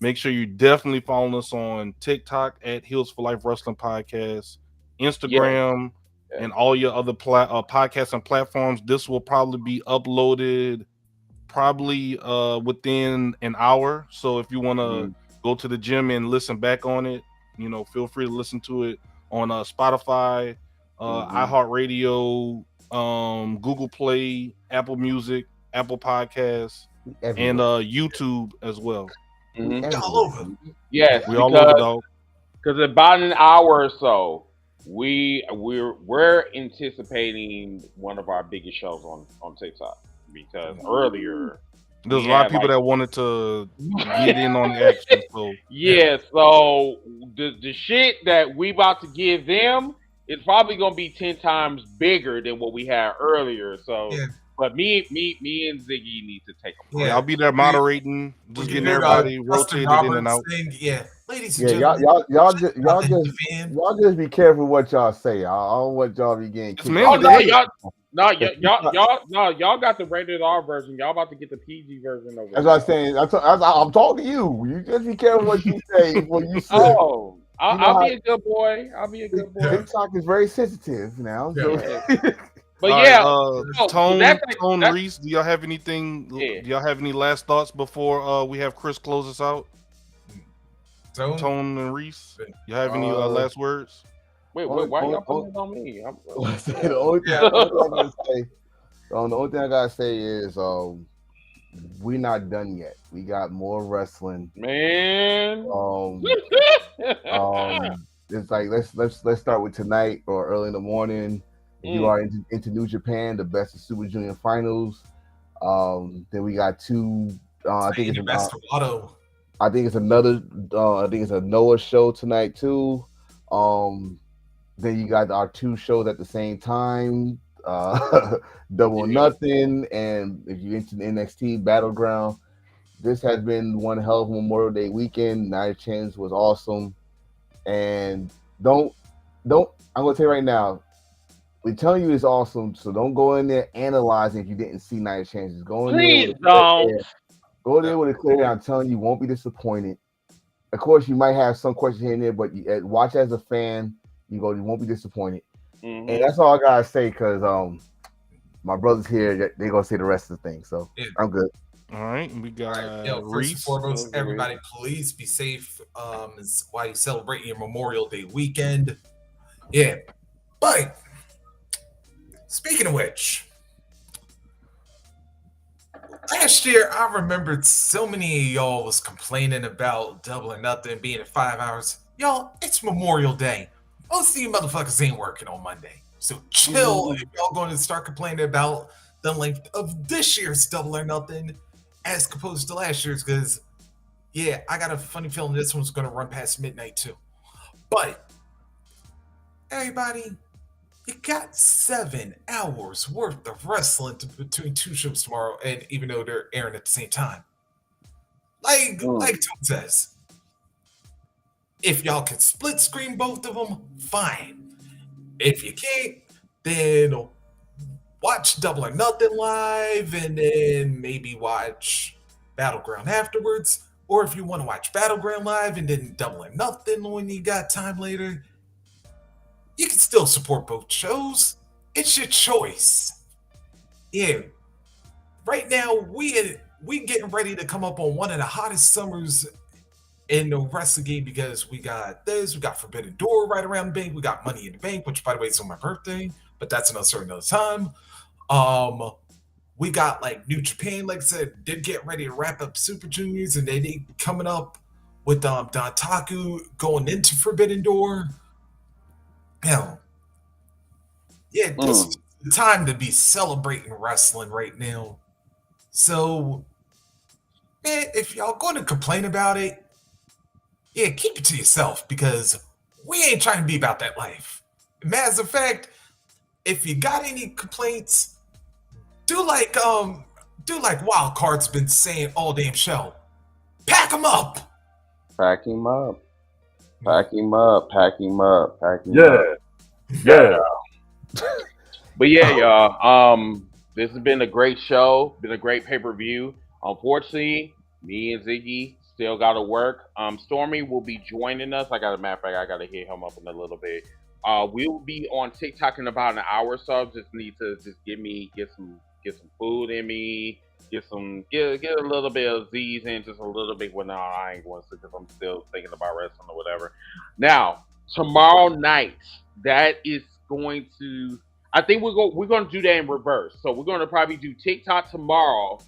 Make sure you're definitely following us on TikTok at Heels for Life Wrestling Podcast, Instagram, and all your other podcasts and platforms. This will probably be uploaded within an hour. So if you want to go to the gym and listen back on it, feel free to listen to it on Spotify, iHeartRadio, Google Play, Apple Music, Apple Podcasts, and YouTube as well. All over. Yes, we all over, dog. Because in about an hour or so, we're anticipating one of our biggest shows on TikTok, because earlier there's a lot of people that wanted to get in on the action. So so the shit that we about to give them is probably gonna be 10 times bigger than what we had earlier. So but me and Ziggy need to take a break. I'll be there moderating, just getting everybody rotated in and out. Ladies and gentlemen, y'all just be careful what y'all say. I don't want y'all to be getting kicked. Y'all got the rated R version. Y'all about to get the PG version of it. That's what I'm saying. I'm talking to you. You just be careful what you say when you say. Oh, I'll be a good boy. I'll be a good boy. TikTok is very sensitive now. So. But Tone Reese, do y'all have anything? Do y'all have any last thoughts before we have Chris close us out? Tone and Reese, you have any last words? Wait, why y'all putting it on me? The only thing I gotta say is we're not done yet. We got more wrestling, man. It's like let's start with tonight or early in the morning. If you are into New Japan, the Best of Super Junior Finals. Then we got two. I think it's Best of Auto. I think it's another. I think it's a Noah show tonight too. Then you got our 2 shows at the same time. Double or Nothing, and if you into the NXT Battleground, this has been one hell of a Memorial Day weekend. Night Champions was awesome, and don't. I'm gonna tell you right now. We're telling you it's awesome, so don't go in there analyzing if you didn't see Night Champions. Go in there. Please don't. Go there with a clear air. I'm telling you, won't be disappointed. Of course, you might have some questions here and there, but watch as a fan. You won't be disappointed. Mhm. And that's all I gotta say, because my brothers here, they're gonna say the rest of the thing. So I'm good. All right, we got First and Reese. foremost, everybody, please be safe while you celebrate your Memorial Day weekend. Yeah, but speaking of which, last year I remembered so many of y'all was complaining about Double or Nothing being at 5 hours. Y'all, it's Memorial Day. Most of you motherfuckers ain't working on Monday. So chill if y'all going to start complaining about the length of this year's Double or Nothing as opposed to last year's, because yeah, I got a funny feeling this one's going to run past midnight too. But everybody, you got 7 hours worth of wrestling between 2 shows tomorrow, and even though they're airing at the same time, like Tom says, if y'all can split screen both of them, fine. If you can't, then watch Double or Nothing live, and then maybe watch Battleground afterwards. Or if you want to watch Battleground live and then Double or Nothing when you got time later, you can still support both shows. It's your choice. Yeah. Right now, we getting ready to come up on one of the hottest summers in the wrestling game, because we got Forbidden Door right around the bank. We got Money in the Bank, which by the way is on my birthday, but that's another time. We got like New Japan, like I said, did get ready to wrap up Super Juniors, and they coming up with Dontaku going into Forbidden Door. Hell, yeah, this is the time to be celebrating wrestling right now. So, man, if y'all going to complain about it, yeah, keep it to yourself, because we ain't trying to be about that life. Matter of fact, if you got any complaints, do like Wild Card's been saying all damn show. Pack them up. Pack him up. Pack him up. Pack him up. Pack him Yeah. up. Yeah. But yeah, y'all. This has been a great show. Been a great pay-per-view. Unfortunately, me and Ziggy still got to work. Stormy will be joining us. I got to hit him up in a little bit. We'll be on TikTok in about an hour or so. Just need to get some food in me, get a little bit of Z's in, just a little bit. Well, no, I ain't going to, because I'm still thinking about wrestling or whatever. Now, tomorrow night, that is going to, I think we're going to do that in reverse. So we're going to probably do TikTok tomorrow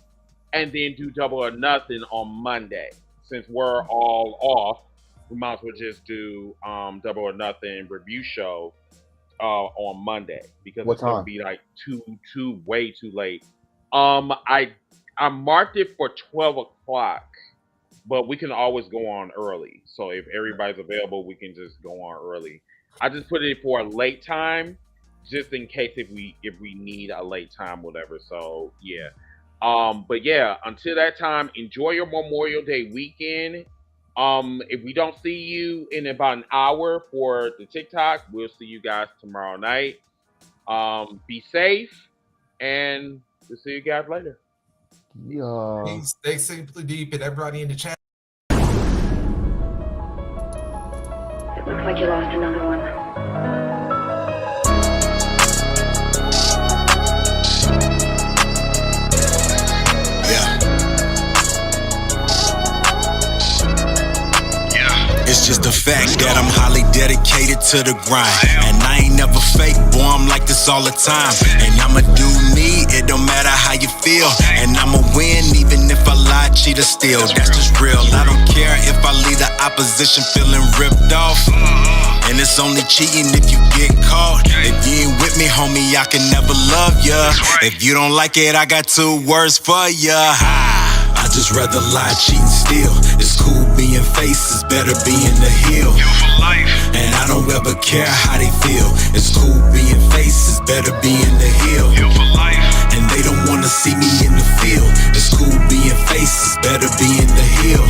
and then do Double or Nothing on Monday. Since we're all off, we might as well just do Double or Nothing review show on Monday, because it's going to be like way too late. I marked it for 12 o'clock, but we can always go on early. So if everybody's available, we can just go on early. I just put it for a late time, just in case if we need a late time, whatever. So yeah. But yeah, until that time, enjoy your Memorial Day weekend. If we don't see you in about an hour for the TikTok, we'll see you guys tomorrow night. Be safe, and we'll see you guys later. Yeah. Stay simply deep, and everybody in the chat. It looks like you lost another one. It's just a fact that I'm highly dedicated to the grind. And I ain't never fake, boy, I'm like this all the time. And I'ma do me, it don't matter how you feel. And I'ma win even if I lie, cheat or steal. That's just real, I don't care if I leave the opposition feeling ripped off. And it's only cheating if you get caught. If you ain't with me, homie, I can never love ya. If you don't like it, I got 2 words for ya. I just rather lie, cheat, and steal. It's cool being faces, better being the heel. And I don't ever care how they feel. It's cool being faces, better being the heel. And they don't wanna see me in the field. It's cool being faces, better being the heel.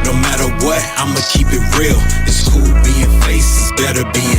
No matter what, I'ma keep it real. It's cool being faces, better being